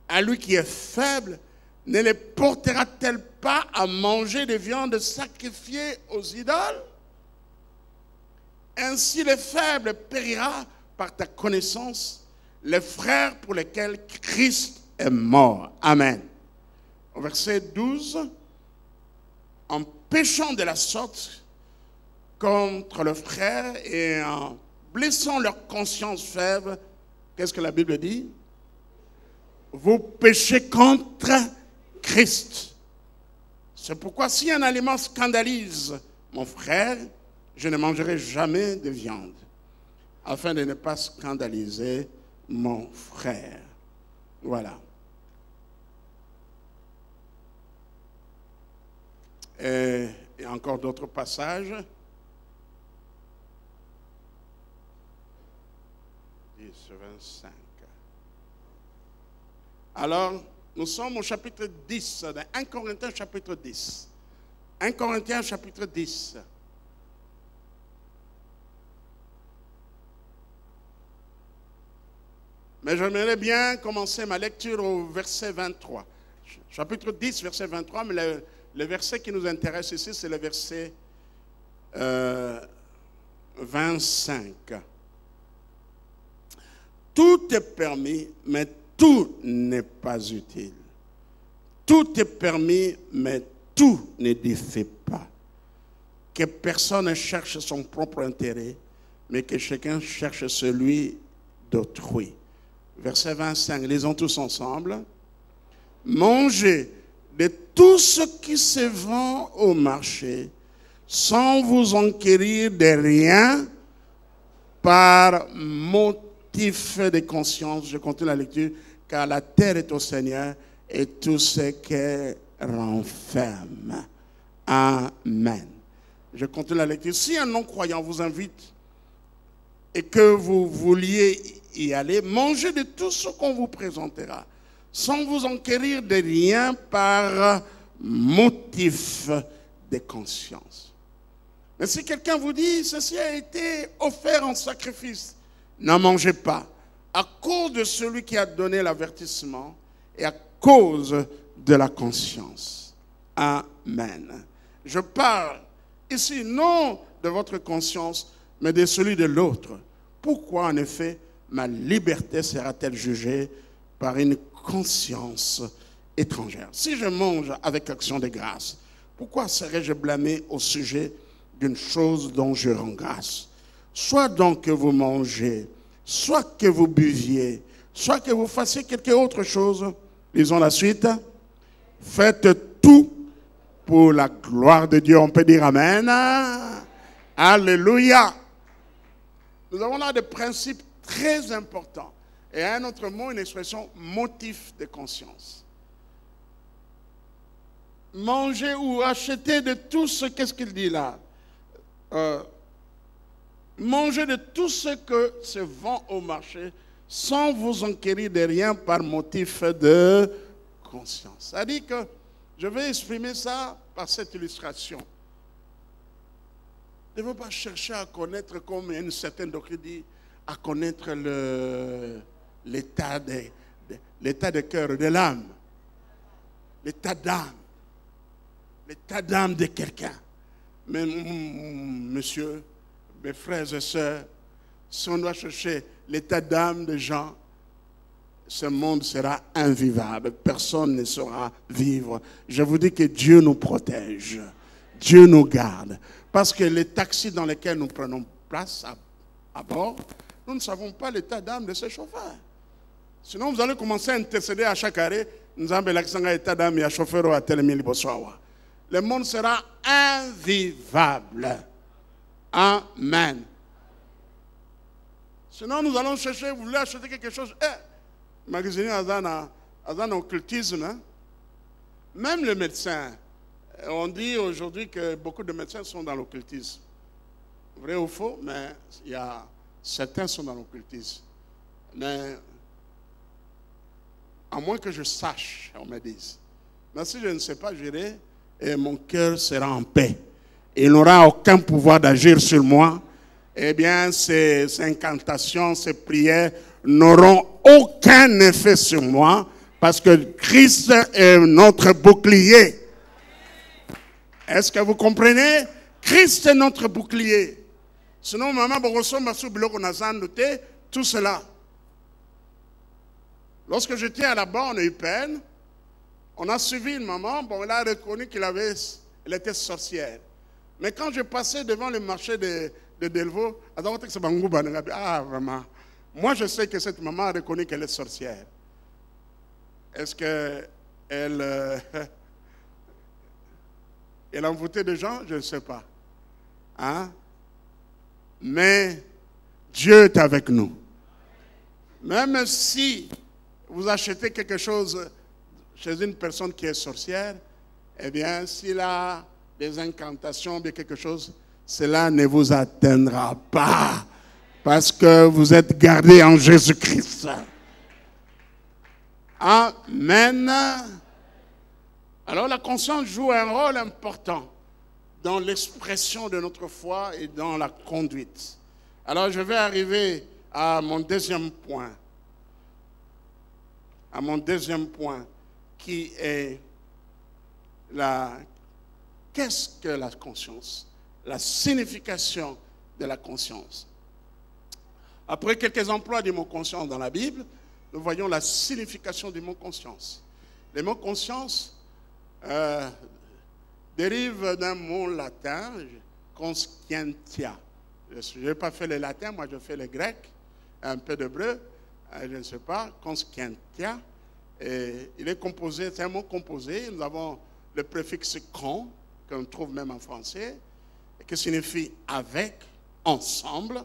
à lui qui est faible, ne les portera-t-elle pas à manger des viandes sacrifiées aux idoles? Ainsi le faible périra par ta connaissance, les frères pour lesquels Christ est mort. Amen. Au verset 12, en péchant de la sorte contre le frère et en blessant leur conscience faible, qu'est-ce que la Bible dit? Vous péchez contre Christ. C'est pourquoi si un aliment scandalise mon frère, je ne mangerai jamais de viande, afin de ne pas scandaliser mon frère. Voilà. Et il y a encore d'autres passages. 10, 25. Alors, nous sommes au chapitre 10, de 1 Corinthiens chapitre 10. 1 Corinthiens chapitre 10. Mais j'aimerais bien commencer ma lecture au verset 23. Chapitre 10, verset 23, mais le verset qui nous intéresse ici, c'est le verset 25. Tout est permis, mais tout n'est pas utile. Tout est permis, mais tout n'édifie pas. Que personne ne cherche son propre intérêt, mais que chacun cherche celui d'autrui. Verset 25, lisons tous ensemble. Mangez de tout ce qui se vend au marché, sans vous enquérir de rien par motif de conscience. Je continue la lecture. Car la terre est au Seigneur et tout ce qu'elle renferme. Amen. Je continue la lecture. Si un non-croyant vous invite et que vous vouliez y aller, mangez de tout ce qu'on vous présentera, sans vous enquérir de rien par motif de conscience. Mais si quelqu'un vous dit, ceci a été offert en sacrifice, n'en mangez pas, à cause de celui qui a donné l'avertissement et à cause de la conscience. Amen. Je parle ici non de votre conscience, mais de celui de l'autre. Pourquoi, en effet, ma liberté sera-t-elle jugée par une conscience étrangère? Si je mange avec action de grâce, pourquoi serais-je blâmé au sujet d'une chose dont je rends grâce? Soit donc que vous mangez, soit que vous buviez, soit que vous fassiez quelque autre chose. Lisons la suite. Faites tout pour la gloire de Dieu. On peut dire Amen. Alléluia. Nous avons là des principes très importants. Et un autre mot, une expression, motif de conscience. Manger ou acheter de tout ce, qu'est-ce qu'il dit là? Manger de tout ce que se vend au marché sans vous enquérir de rien par motif de conscience. Ça dit que je vais exprimer ça par cette illustration. Ne faut pas chercher à connaître, comme une certaine doctrine dit, à connaître l'état de cœur de l'âme, l'état d'âme de quelqu'un. Mais monsieur, mes frères et sœurs, si on doit chercher l'état d'âme des gens, ce monde sera invivable. Personne ne saura vivre. Je vous dis que Dieu nous protège. Dieu nous garde. Parce que les taxis dans lesquels nous prenons place à bord, nous ne savons pas l'état d'âme de ces chauffeurs. Sinon, vous allez commencer à intercéder à chaque arrêt. Nous avons l'état d'âme et à chauffeur à tel mille. Le monde sera invivable. Amen. Sinon, nous allons chercher, vous voulez acheter quelque chose. Magasiner dans occultisme. Hein? Même les médecins. On dit aujourd'hui que beaucoup de médecins sont dans l'occultisme. Vrai ou faux, mais il y a certains sont dans l'occultisme. Mais À moins que je sache, on me dise. Mais si je ne sais pas, j'irai et mon cœur sera en paix. Il n'aura aucun pouvoir d'agir sur moi. Eh bien, ces incantations, ces prières n'auront aucun effet sur moi parce que Christ est notre bouclier. Est-ce que vous comprenez? Christ est notre bouclier. Sinon, maman, tout cela. Lorsque j'étais à la bas, on a eu peine. On a suivi une maman, bon, elle a reconnu qu'elle était sorcière. Mais quand je passais devant le marché de Delvaux, ah, vraiment. Moi, je sais que cette maman a reconnu qu'elle est sorcière. Est-ce qu'elle elle a envoûté des gens? Je ne sais pas. Hein? Mais Dieu est avec nous. Même si vous achetez quelque chose chez une personne qui est sorcière, eh bien, s'il a des incantations, bien quelque chose, cela ne vous atteindra pas. Parce que vous êtes gardés en Jésus-Christ. Amen. Alors la conscience joue un rôle important dans l'expression de notre foi et dans la conduite. Alors je vais arriver à mon deuxième point. À mon deuxième point, qui est qu'est-ce que la conscience? La signification de la conscience. Après quelques emplois du mot conscience dans la Bible, nous voyons la signification du mot conscience. Le mot conscience dérive d'un mot latin, conscientia. Je n'ai pas fait le latin, moi je fais le grec, un peu d'hébreu, je ne sais pas, conscientia. Et il est composé, c'est un mot composé, nous avons le préfixe con, qu'on trouve même en français, qui signifie avec, ensemble,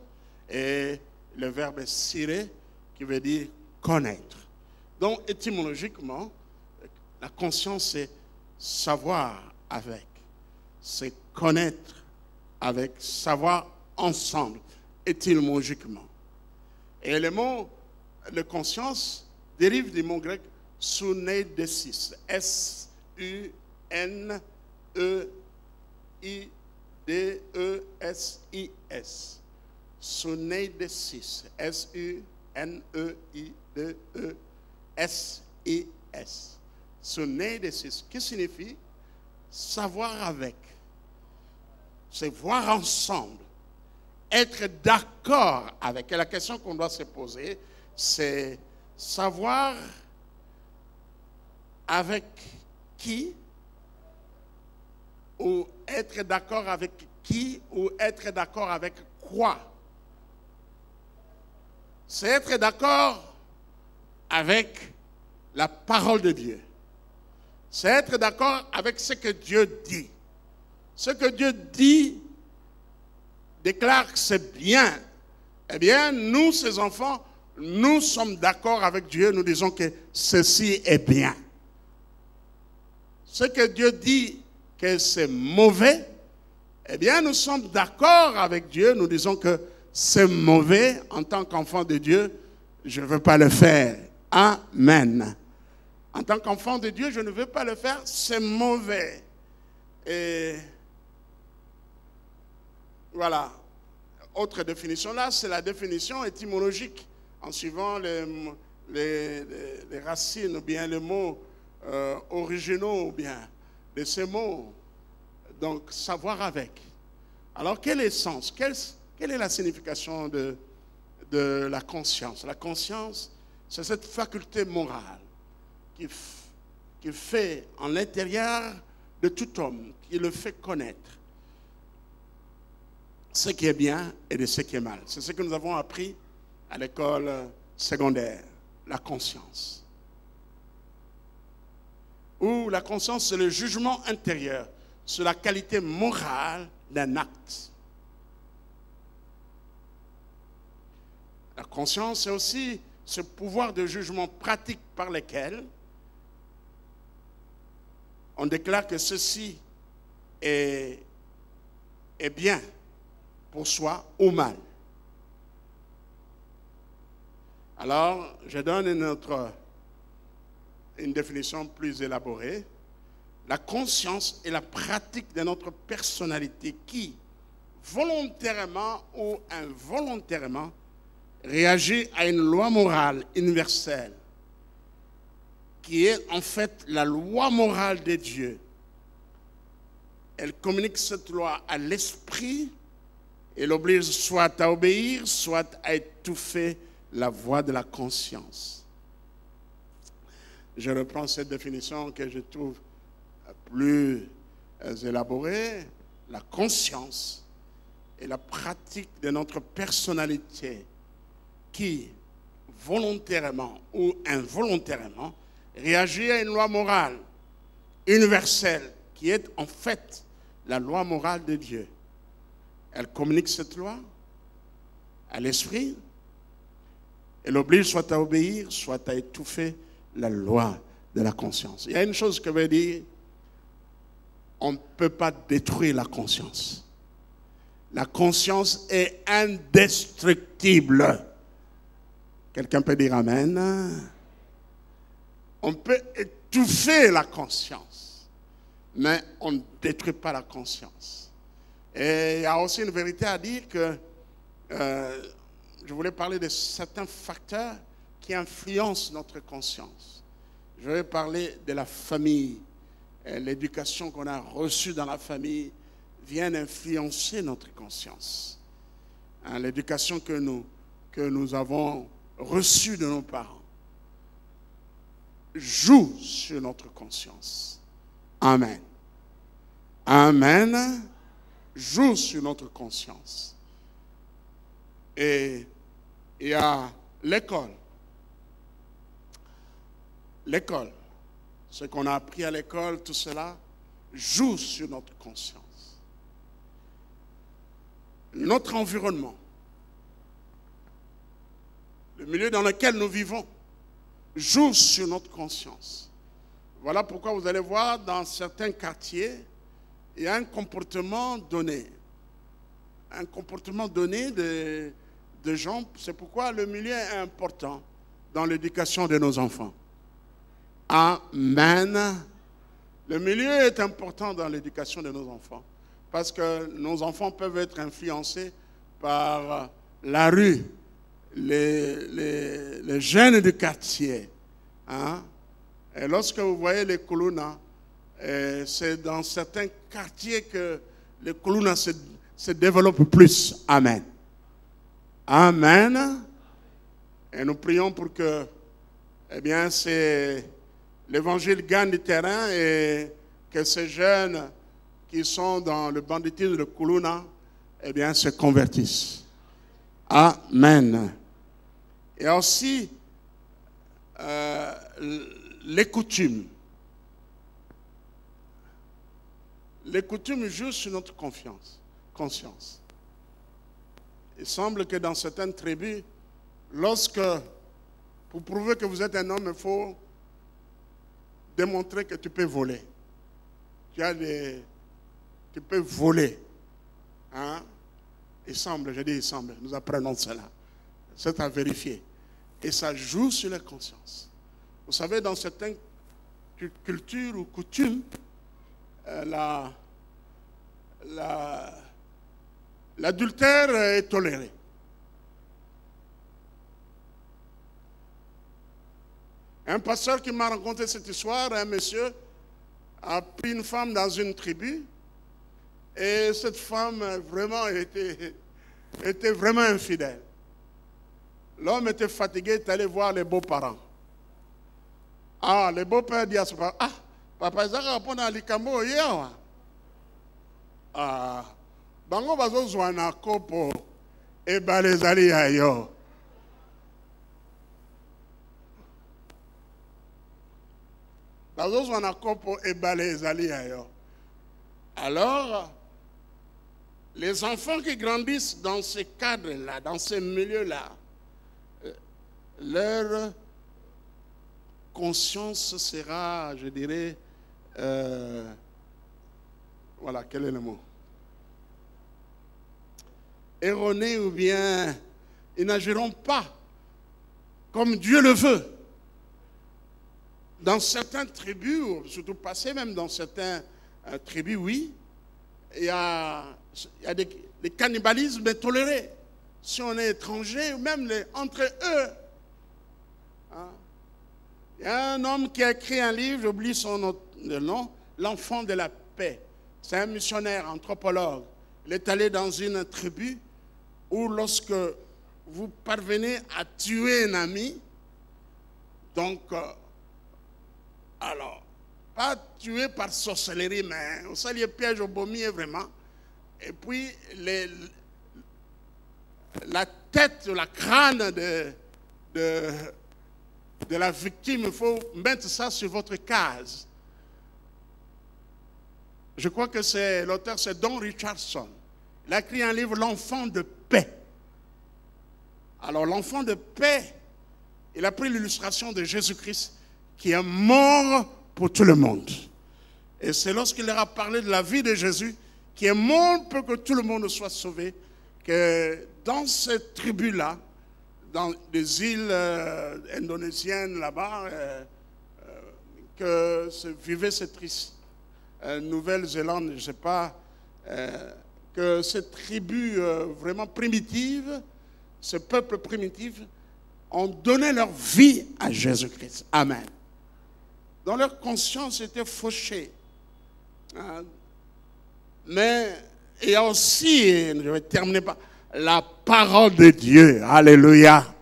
et le verbe sire, qui veut dire connaître. Donc étymologiquement, la conscience c'est savoir avec, c'est connaître avec, savoir ensemble, étymologiquement. Et le mot de conscience dérive du mot grec suneidesis, S-U-N-E-I-D-E-S-I-S. Suneidesis, S-U-N-E-I-D-E-S-I-S. Suneidesis, qui signifie savoir avec, c'est voir ensemble, être d'accord avec. Et la question qu'on doit se poser, c'est savoir avec qui, ou être d'accord avec qui, ou être d'accord avec quoi. C'est être d'accord avec la parole de Dieu. C'est être d'accord avec ce que Dieu dit. Ce que Dieu dit déclare que c'est bien. Eh bien, nous, ses enfants, nous sommes d'accord avec Dieu. Nous disons que ceci est bien. Ce que Dieu dit que c'est mauvais, eh bien, nous sommes d'accord avec Dieu. Nous disons que c'est mauvais. En tant qu'enfant de Dieu, je ne veux pas le faire. Amen. En tant qu'enfant de Dieu, je ne veux pas le faire. C'est mauvais. Et voilà. Autre définition là, c'est la définition étymologique. En suivant les racines ou bien les mots originaux ou bien de ces mots. Donc, savoir avec. Alors, quel est le sens? Quelle est la signification de la conscience? La conscience, c'est cette faculté morale qui fait en l'intérieur de tout homme, qui le fait connaître ce qui est bien et de ce qui est mal. C'est ce que nous avons appris à l'école secondaire, la conscience. Où la conscience, c'est le jugement intérieur sur la qualité morale d'un acte. La conscience, c'est aussi ce pouvoir de jugement pratique par lequel on déclare que ceci est bien pour soi ou mal. Alors, je donne une définition plus élaborée. La conscience est la pratique de notre personnalité qui, volontairement ou involontairement, réagit à une loi morale universelle, qui est en fait la loi morale de Dieu. Elle communique cette loi à l'esprit et l'oblige soit à obéir, soit à étouffer la voix de la conscience. Je reprends cette définition que je trouve plus élaborée. La conscience est la pratique de notre personnalité qui, volontairement ou involontairement, réagit à une loi morale universelle qui est en fait la loi morale de Dieu. Elle communique cette loi à l'esprit. Elle oblige soit à obéir, soit à étouffer la loi de la conscience. Il y a une chose que veut dire, on ne peut pas détruire la conscience. La conscience est indestructible. Quelqu'un peut dire amen. On peut étouffer la conscience, mais on ne détruit pas la conscience. Et il y a aussi une vérité à dire que je voulais parler de certains facteurs qui influencent notre conscience. Je vais parler de la famille. L'éducation qu'on a reçue dans la famille vient influencer notre conscience. L'éducation que nous avons reçue de nos parents joue sur notre conscience. Amen. Amen. Joue sur notre conscience. Et il y a l'école. L'école. Ce qu'on a appris à l'école, tout cela joue sur notre conscience. Notre environnement, le milieu dans lequel nous vivons, joue sur notre conscience. Voilà pourquoi vous allez voir dans certains quartiers, il y a un comportement donné. Un comportement donné de gens. C'est pourquoi le milieu est important dans l'éducation de nos enfants. Amen. Le milieu est important dans l'éducation de nos enfants parce que nos enfants peuvent être influencés par la rue, les jeunes du quartier. Hein? Et lorsque vous voyez les Kuluna, c'est dans certains quartiers que les Kuluna se développent plus. Amen. Amen. Et nous prions pour que, eh bien, l'évangile gagne du terrain et que ces jeunes qui sont dans le banditisme de Kuluna, eh bien, se convertissent. Amen. Et aussi, les coutumes. Les coutumes jouent sur notre conscience. Il semble que dans certaines tribus, pour prouver que vous êtes un homme, il faut démontrer que tu peux voler. Tu peux voler. Hein? Il semble, nous apprenons cela. C'est à vérifier. Et ça joue sur la conscience. Vous savez, dans certaines cultures ou coutumes, l'adultère est toléré. Un pasteur qui m'a raconté cette histoire, un monsieur a pris une femme dans une tribu et cette femme vraiment était vraiment infidèle. L'homme était fatigué, il est allé voir les beaux-parents. Les beaux-pères disent à son papa, papa, ils ont répondu à l'Ikambo hier. Bango bazo zwana kopo e balezali ayo. Bazo zwana kopo e balezali ayo. Alors, les enfants qui grandissent dans ces cadres-là, dans ces milieux-là, leur conscience sera, je dirais, voilà, quel est le mot? Erronés ou bien ils n'agiront pas comme Dieu le veut. dans certaines tribus, surtout passé même dans certaines tribus, oui, il y a des cannibalismes tolérés. Si on est étranger, ou même entre eux. Hein. Il y a un homme qui a écrit un livre, j'oublie le nom, L'enfant de la paix. C'est un missionnaire, anthropologue. Il est allé dans une tribu où lorsque vous parvenez à tuer un ami, donc, alors, pas tuer par sorcellerie, mais au salier piège au baumier vraiment. Et puis, la tête, la crâne de la victime, il faut mettre ça sur votre case. Je crois que l'auteur, c'est Don Richardson. Il a écrit un livre, L'enfant de paix. Alors, l'enfant de paix, il a pris l'illustration de Jésus-Christ qui est mort pour tout le monde. Et c'est lorsqu'il leur a parlé de la vie de Jésus, qui est mort pour que tout le monde soit sauvé, que dans cette tribu-là, dans les îles indonésiennes là-bas, que vivait cette triste Nouvelle-Zélande, je ne sais pas, que cette tribu vraiment primitive, ce peuple primitif, ont donné leur vie à Jésus-Christ. Amen. Dans leur conscience était fauchée. Mais il y a aussi, je vais terminer par la parole de Dieu. Alléluia.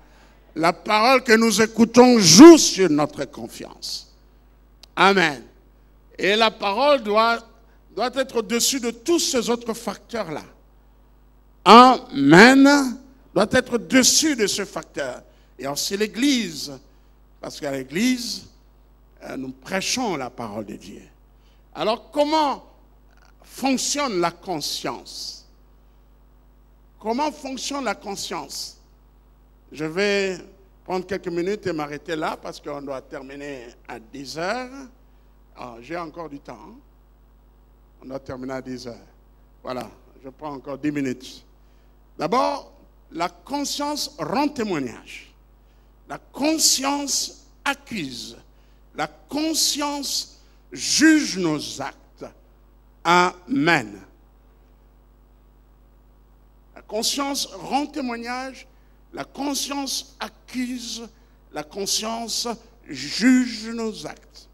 La parole que nous écoutons joue sur notre confiance. Amen. Et la parole doit être au-dessus de tous ces autres facteurs-là. Amen. Doit être au-dessus de ce facteur. Et aussi l'Église. Parce qu'à l'Église, nous prêchons la parole de Dieu. Alors comment fonctionne la conscience? Comment fonctionne la conscience? Je vais prendre quelques minutes et m'arrêter là parce qu'on doit terminer à 10 heures. J'ai encore du temps. Hein? On doit terminer à 10 heures. Voilà, je prends encore 10 minutes. D'abord, la conscience rend témoignage. La conscience accuse. La conscience juge nos actes. Amen. La conscience rend témoignage. La conscience accuse. La conscience juge nos actes.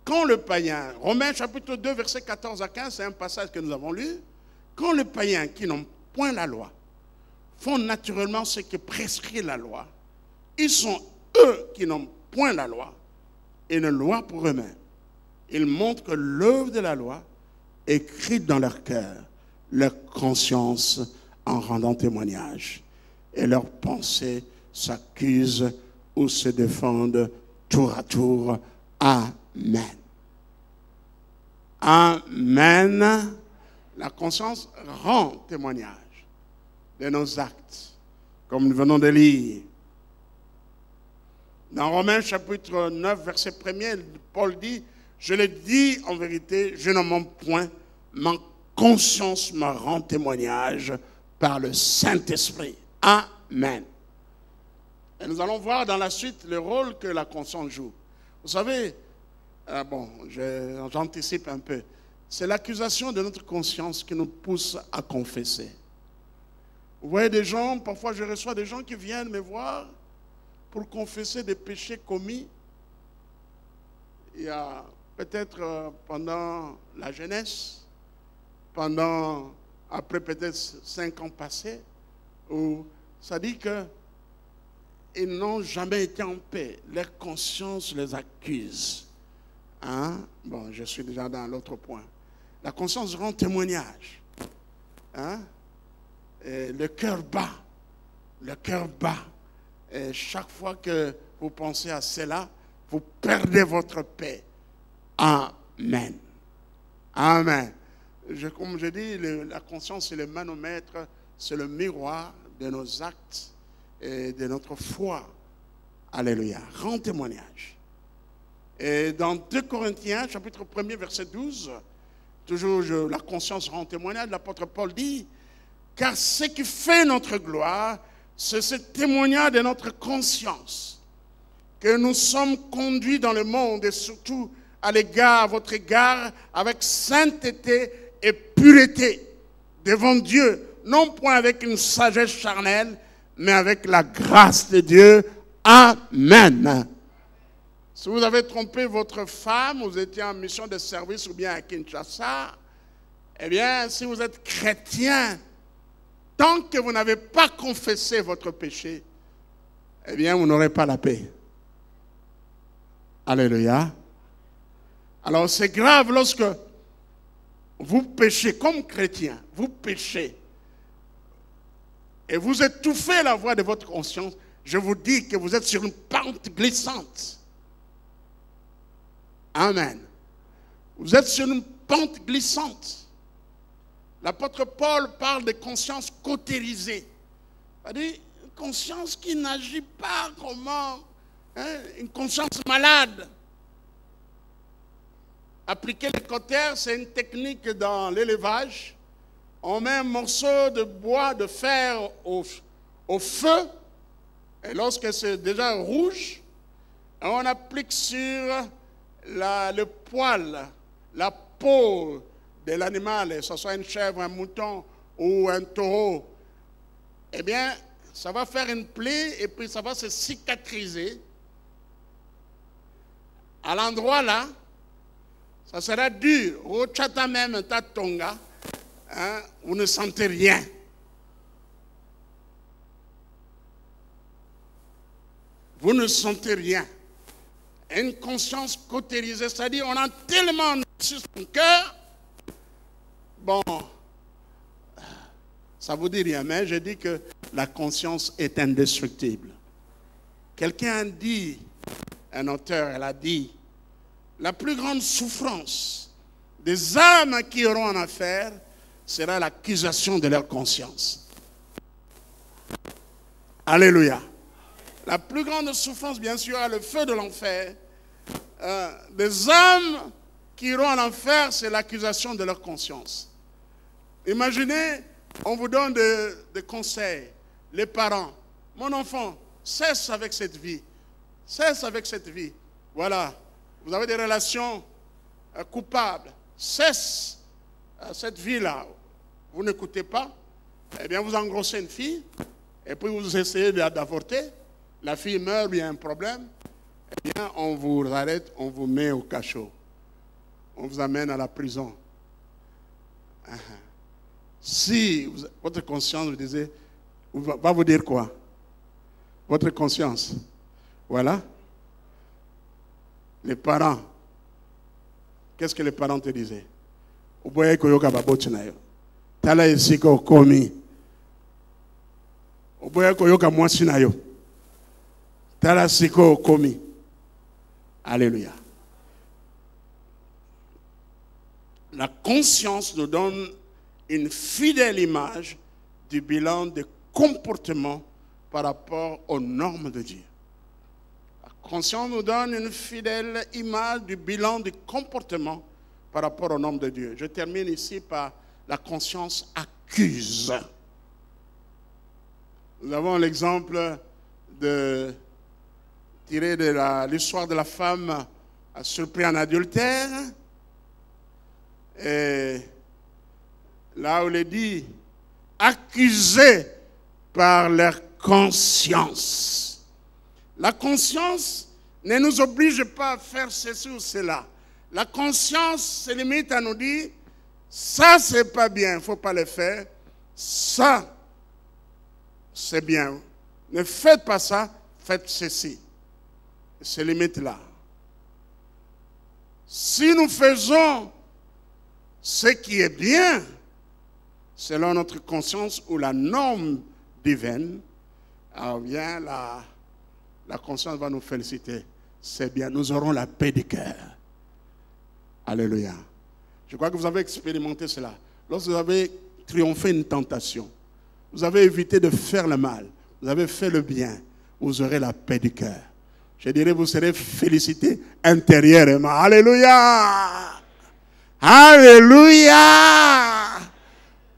Quand le païen, Romains chapitre 2, versets 14 à 15, c'est un passage que nous avons lu. Quand les païens qui n'ont point la loi font naturellement ce que prescrit la loi, ils sont eux qui n'ont point la loi et une loi pour eux-mêmes. Ils montrent que l'œuvre de la loi écrite dans leur cœur, leur conscience en rendant témoignage. Et leurs pensées s'accusent ou se défendent tour à tour. Amen. Amen. La conscience rend témoignage de nos actes, comme nous venons de lire. Dans Romains chapitre 9, verset 1er, Paul dit, « Je le dis en vérité, je ne mens point, ma conscience me rend témoignage par le Saint-Esprit. » Amen. Et nous allons voir dans la suite le rôle que la conscience joue. Vous savez, j'anticipe un peu. C'est l'accusation de notre conscience qui nous pousse à confesser. Vous voyez des gens, parfois je reçois des gens qui viennent me voir pour confesser des péchés commis. Il y a peut-être pendant la jeunesse, après peut-être 5 ans passés, où ça dit qu'ils n'ont jamais été en paix. Leur conscience les accuse. Hein? Bon, je suis déjà dans l'autre point. La conscience rend témoignage. Hein? Et le cœur bat. Le cœur bat. Et chaque fois que vous pensez à cela, vous perdez votre paix. Amen. Amen. Comme je dis, la conscience, c'est le manomètre, c'est le miroir de nos actes et de notre foi. Alléluia. Rend témoignage. Et dans 2 Corinthiens, chapitre 1er, verset 12, toujours la conscience rend témoignage, l'apôtre Paul dit, « Car ce qui fait notre gloire, c'est ce témoignage de notre conscience, que nous sommes conduits dans le monde et surtout à votre égard, avec sainteté et pureté devant Dieu, non point avec une sagesse charnelle, mais avec la grâce de Dieu. Amen. Si vous avez trompé votre femme, vous étiez en mission de service ou bien à Kinshasa, eh bien, si vous êtes chrétien, tant que vous n'avez pas confessé votre péché, eh bien, vous n'aurez pas la paix. Alléluia. Alors, c'est grave lorsque vous péchez comme chrétien, vous péchez, et vous étouffez la voix de votre conscience, je vous dis que vous êtes sur une pente glissante. Amen. Vous êtes sur une pente glissante. L'apôtre Paul parle de conscience cautérisée. C'est-à-dire une conscience qui n'agit pas comment, une conscience malade. Appliquer les cautères, c'est une technique dans l'élevage. On met un morceau de bois, de fer au feu, et lorsque c'est déjà rouge, on applique sur le poil, la peau de l'animal, que ce soit une chèvre, un mouton ou un taureau, eh bien, ça va faire une plaie et puis ça va se cicatriser. À l'endroit là, ça sera dur. Au chata même, tatonga, vous ne sentez rien. Vous ne sentez rien. Une conscience cautérisée, c'est-à-dire on a tellement sur son cœur. Bon, ça vous dit rien, mais je dis que la conscience est indestructible. Quelqu'un a dit, un auteur, elle a dit, la plus grande souffrance des âmes qui auront en affaire sera l'accusation de leur conscience. Alléluia. La plus grande souffrance, bien sûr, le feu de l'enfer. Des âmes qui iront en enfer, c'est l'accusation de leur conscience. Imaginez, on vous donne des conseils, les parents. Mon enfant, cesse avec cette vie. Cesse avec cette vie. Voilà, vous avez des relations coupables. Cesse cette vie-là. Vous n'écoutez pas, eh bien vous engrossez une fille, et puis vous essayez d'avorter. La fille meurt, il y a un problème. Eh bien, on vous arrête, on vous met au cachot. On vous amène à la prison. Si votre conscience vous disait, va vous dire quoi? Votre conscience. Voilà. Les parents. Qu'est-ce que les parents te disaient? Tala esiko komi. Oboya koyoka mwasi na yo. Tala siko komi. Alléluia. La conscience nous donne une fidèle image du bilan de comportement par rapport aux normes de Dieu. La conscience nous donne une fidèle image du bilan du comportement par rapport aux normes de Dieu. Je termine ici par la conscience accuse. Nous avons l'exemple tiré de l'histoire de la femme surprise en adultère. Et là où il est dit, accusés par leur conscience. La conscience ne nous oblige pas à faire ceci ou cela. La conscience se limite à nous dire, ça c'est pas bien, il ne faut pas le faire. Ça, c'est bien. Ne faites pas ça, faites ceci. Il se limite là. Si nous faisons ce qui est bien, selon notre conscience ou la norme divine, alors bien la conscience va nous féliciter. C'est bien, nous aurons la paix du cœur. Alléluia. Je crois que vous avez expérimenté cela. Lorsque vous avez triomphé une tentation, vous avez évité de faire le mal, vous avez fait le bien, vous aurez la paix du cœur. Je dirais, vous serez félicité intérieurement. Alléluia. Alléluia.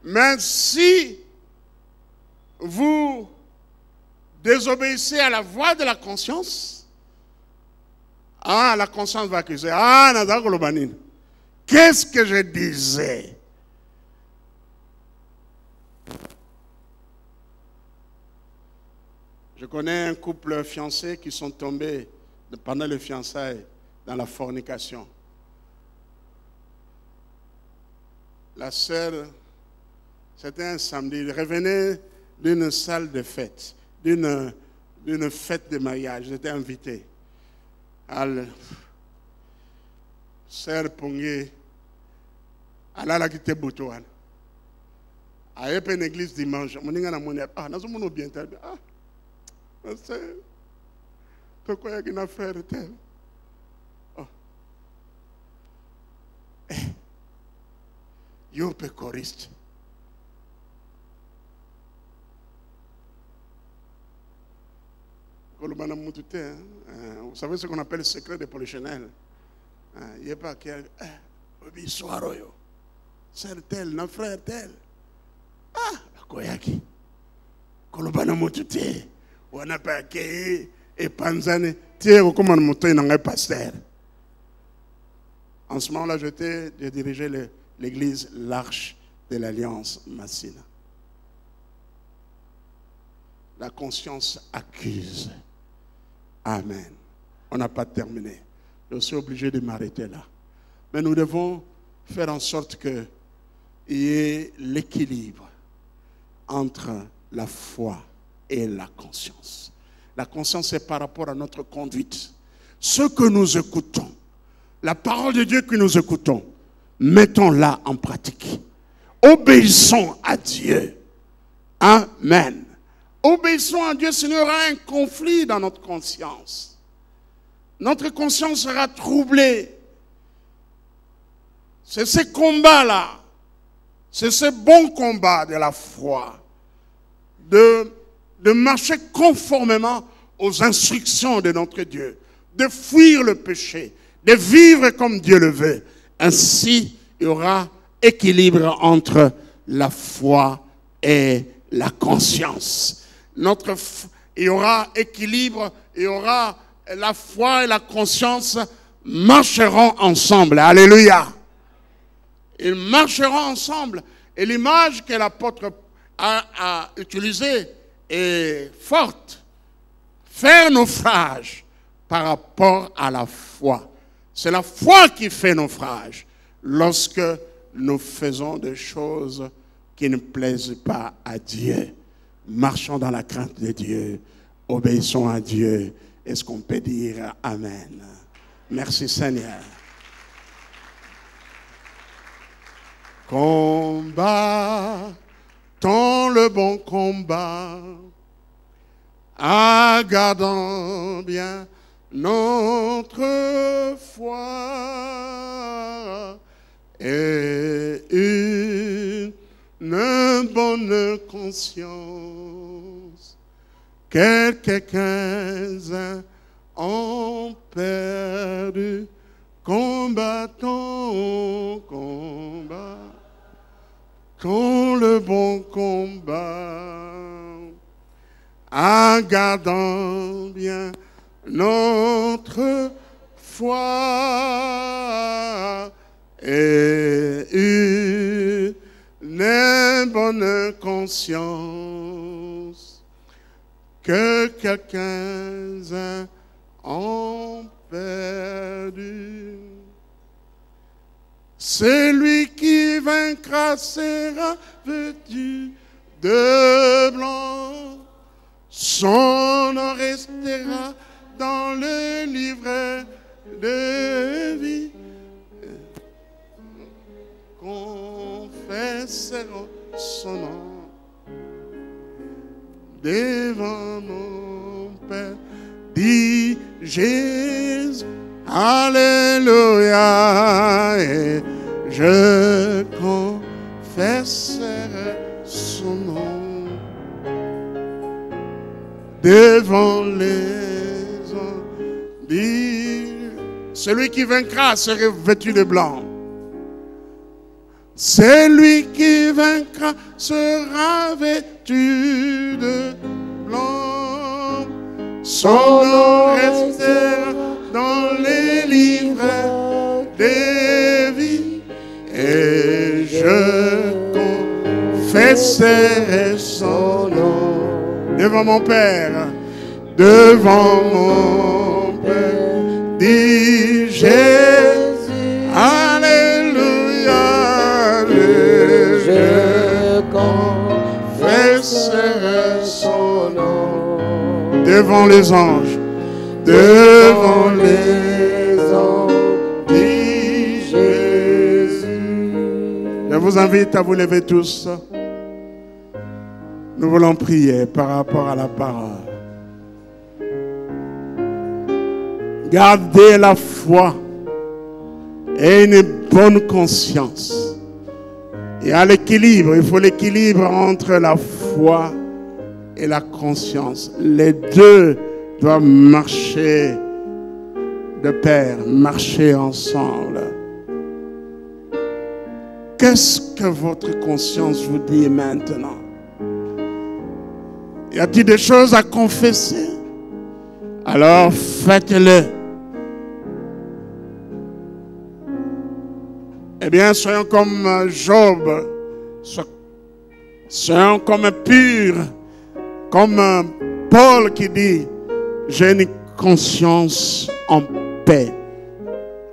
Mais si vous désobéissez à la voix de la conscience, ah, la conscience va accuser. Ah, qu'est-ce que je disais? Je connais un couple fiancé qui sont tombés pendant le fiançailles dans la fornication. La sœur, c'était un samedi, il revenait d'une salle de fête, d'une fête de mariage, j'étais invité. Sœur Pongé, elle a quitté Boutouane. Elle a fait une église dimanche. Ah, nous sommes bien. Ah, c'est pourquoi il y a une affaire telle. Oh. Yo pe choriste. Vous savez ce qu'on appelle le secret de Polichinelle. Il n'y a pas qu'un soir, sœur tel, notre frère tel. Ah, Koyaki. Kolobana Motute. On n'a pas qu'un et Panzane. Tiens, comment monter dans un pasteur. En ce moment-là, j'ai dirigé l'église L'Arche de l'Alliance Massina. La conscience accuse. Amen. On n'a pas terminé. Je suis obligé de m'arrêter là. Mais nous devons faire en sorte qu'il y ait l'équilibre entre la foi et la conscience. La conscience, c'est par rapport à notre conduite. Ce que nous écoutons, la parole de Dieu que nous écoutons, mettons-la en pratique. Obéissons à Dieu. Amen. Obéissons à Dieu, sinon il y aura un conflit dans notre conscience. Notre conscience sera troublée. C'est ce combat-là, c'est ce bon combat de la foi, de marcher conformément aux instructions de notre Dieu, de fuir le péché, de vivre comme Dieu le veut. Ainsi, il y aura équilibre entre la foi et la conscience. Il y aura équilibre, il y aura la foi et la conscience marcheront ensemble. Alléluia. Ils marcheront ensemble. Et l'image que l'apôtre a utilisée est forte. Faire naufrage par rapport à la foi. C'est la foi qui fait naufrage lorsque nous faisons des choses qui ne plaisent pas à Dieu. Marchons dans la crainte de Dieu. Obéissons à Dieu. Est-ce qu'on peut dire Amen? Merci Seigneur. Combattons le bon combat, gardons bien notre foi et une bonne conscience. Quelques-uns ont perdu. Combattons, combattons le bon combat, gardons bien notre foi et une bonne conscience. Que quelques-uns ont perdu. Celui qui vaincra sera vêtu de blanc. Son nom restera dans le livre de vie. Confesserons son nom devant mon Père. Dit Jésus, Alléluia, et je confesserai son nom devant les hommes. Dit, celui qui vaincra sera vêtu de blanc. Celui qui vaincra sera vêtu de blanc. Son nom restera dans les livres des vies. Et je confesserai son nom devant mon Père, devant mon Père, dit Jésus. Alléluia. Je confesserai son nom devant les anges, devant les anges, dit Jésus. Je vous invite à vous lever tous. Nous voulons prier par rapport à la parole. Gardez la foi et une bonne conscience. Et à l'équilibre, il faut l'équilibre entre la foi et la conscience. Les deux doivent marcher de pair, marcher ensemble. Qu'est-ce que votre conscience vous dit maintenant? Y a-t-il des choses à confesser? Alors faites-le. Eh bien, soyons comme Job, soyons comme purs, comme Paul qui dit, j'ai une conscience en paix,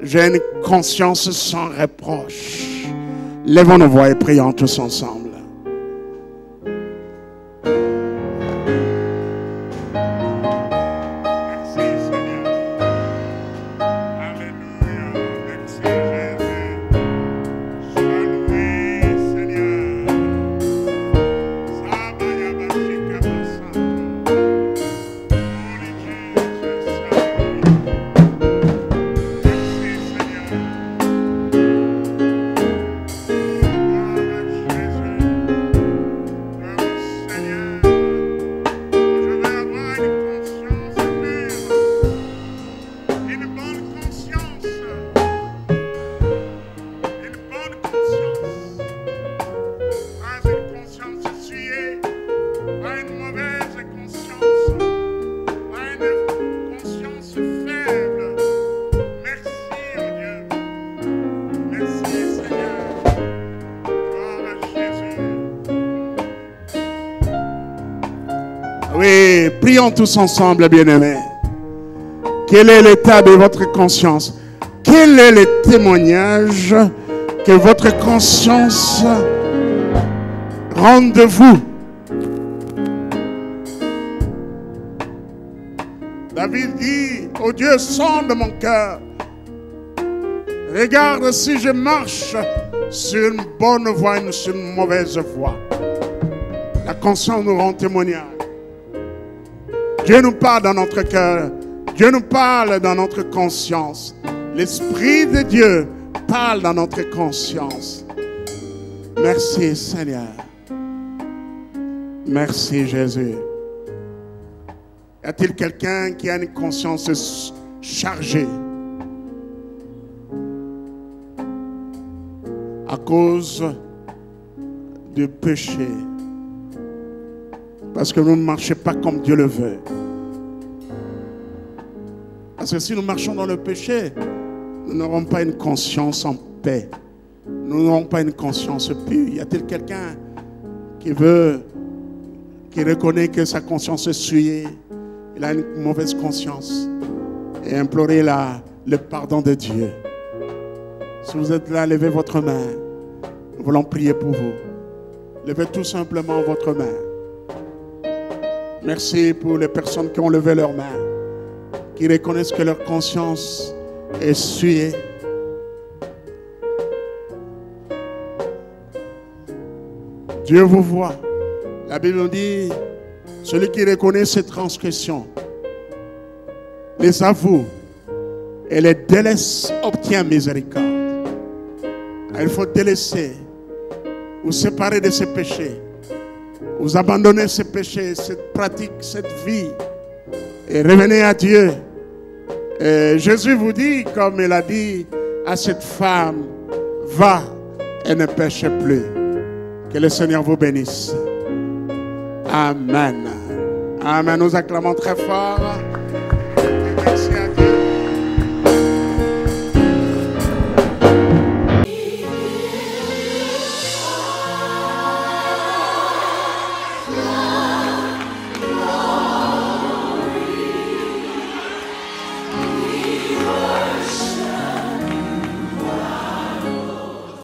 j'ai une conscience sans reproche. Lèvons nos voix et prions tous ensemble. Oui, prions tous ensemble, bien-aimés. Quel est l'état de votre conscience? Quel est le témoignage que votre conscience rend de vous? David dit, oh Dieu, sonde mon cœur. Regarde si je marche sur une bonne voie ou sur une mauvaise voie. La conscience nous rend témoignage. Dieu nous parle dans notre cœur. Dieu nous parle dans notre conscience. L'Esprit de Dieu parle dans notre conscience. Merci Seigneur. Merci Jésus. Y a-t-il quelqu'un qui a une conscience chargée à cause du péché? Parce que nous ne marchons pas comme Dieu le veut. Parce que si nous marchons dans le péché, nous n'aurons pas une conscience en paix. Nous n'aurons pas une conscience pure. Y a-t-il quelqu'un qui reconnaît que sa conscience est souillée? Il a une mauvaise conscience. Et implorer le pardon de Dieu. Si vous êtes là, levez votre main. Nous voulons prier pour vous. Levez tout simplement votre main. Merci pour les personnes qui ont levé leurs mains, qui reconnaissent que leur conscience est souillée. Dieu vous voit. La Bible nous dit, celui qui reconnaît ses transgressions, les avoue et les délaisse, obtient miséricorde. Il faut délaisser ou séparer de ses péchés. Vous abandonnez ces péchés, cette pratique, cette vie et revenez à Dieu. Et Jésus vous dit, comme il a dit à cette femme, va, et ne péchez plus. Que le Seigneur vous bénisse. Amen. Amen. Nous acclamons très fort.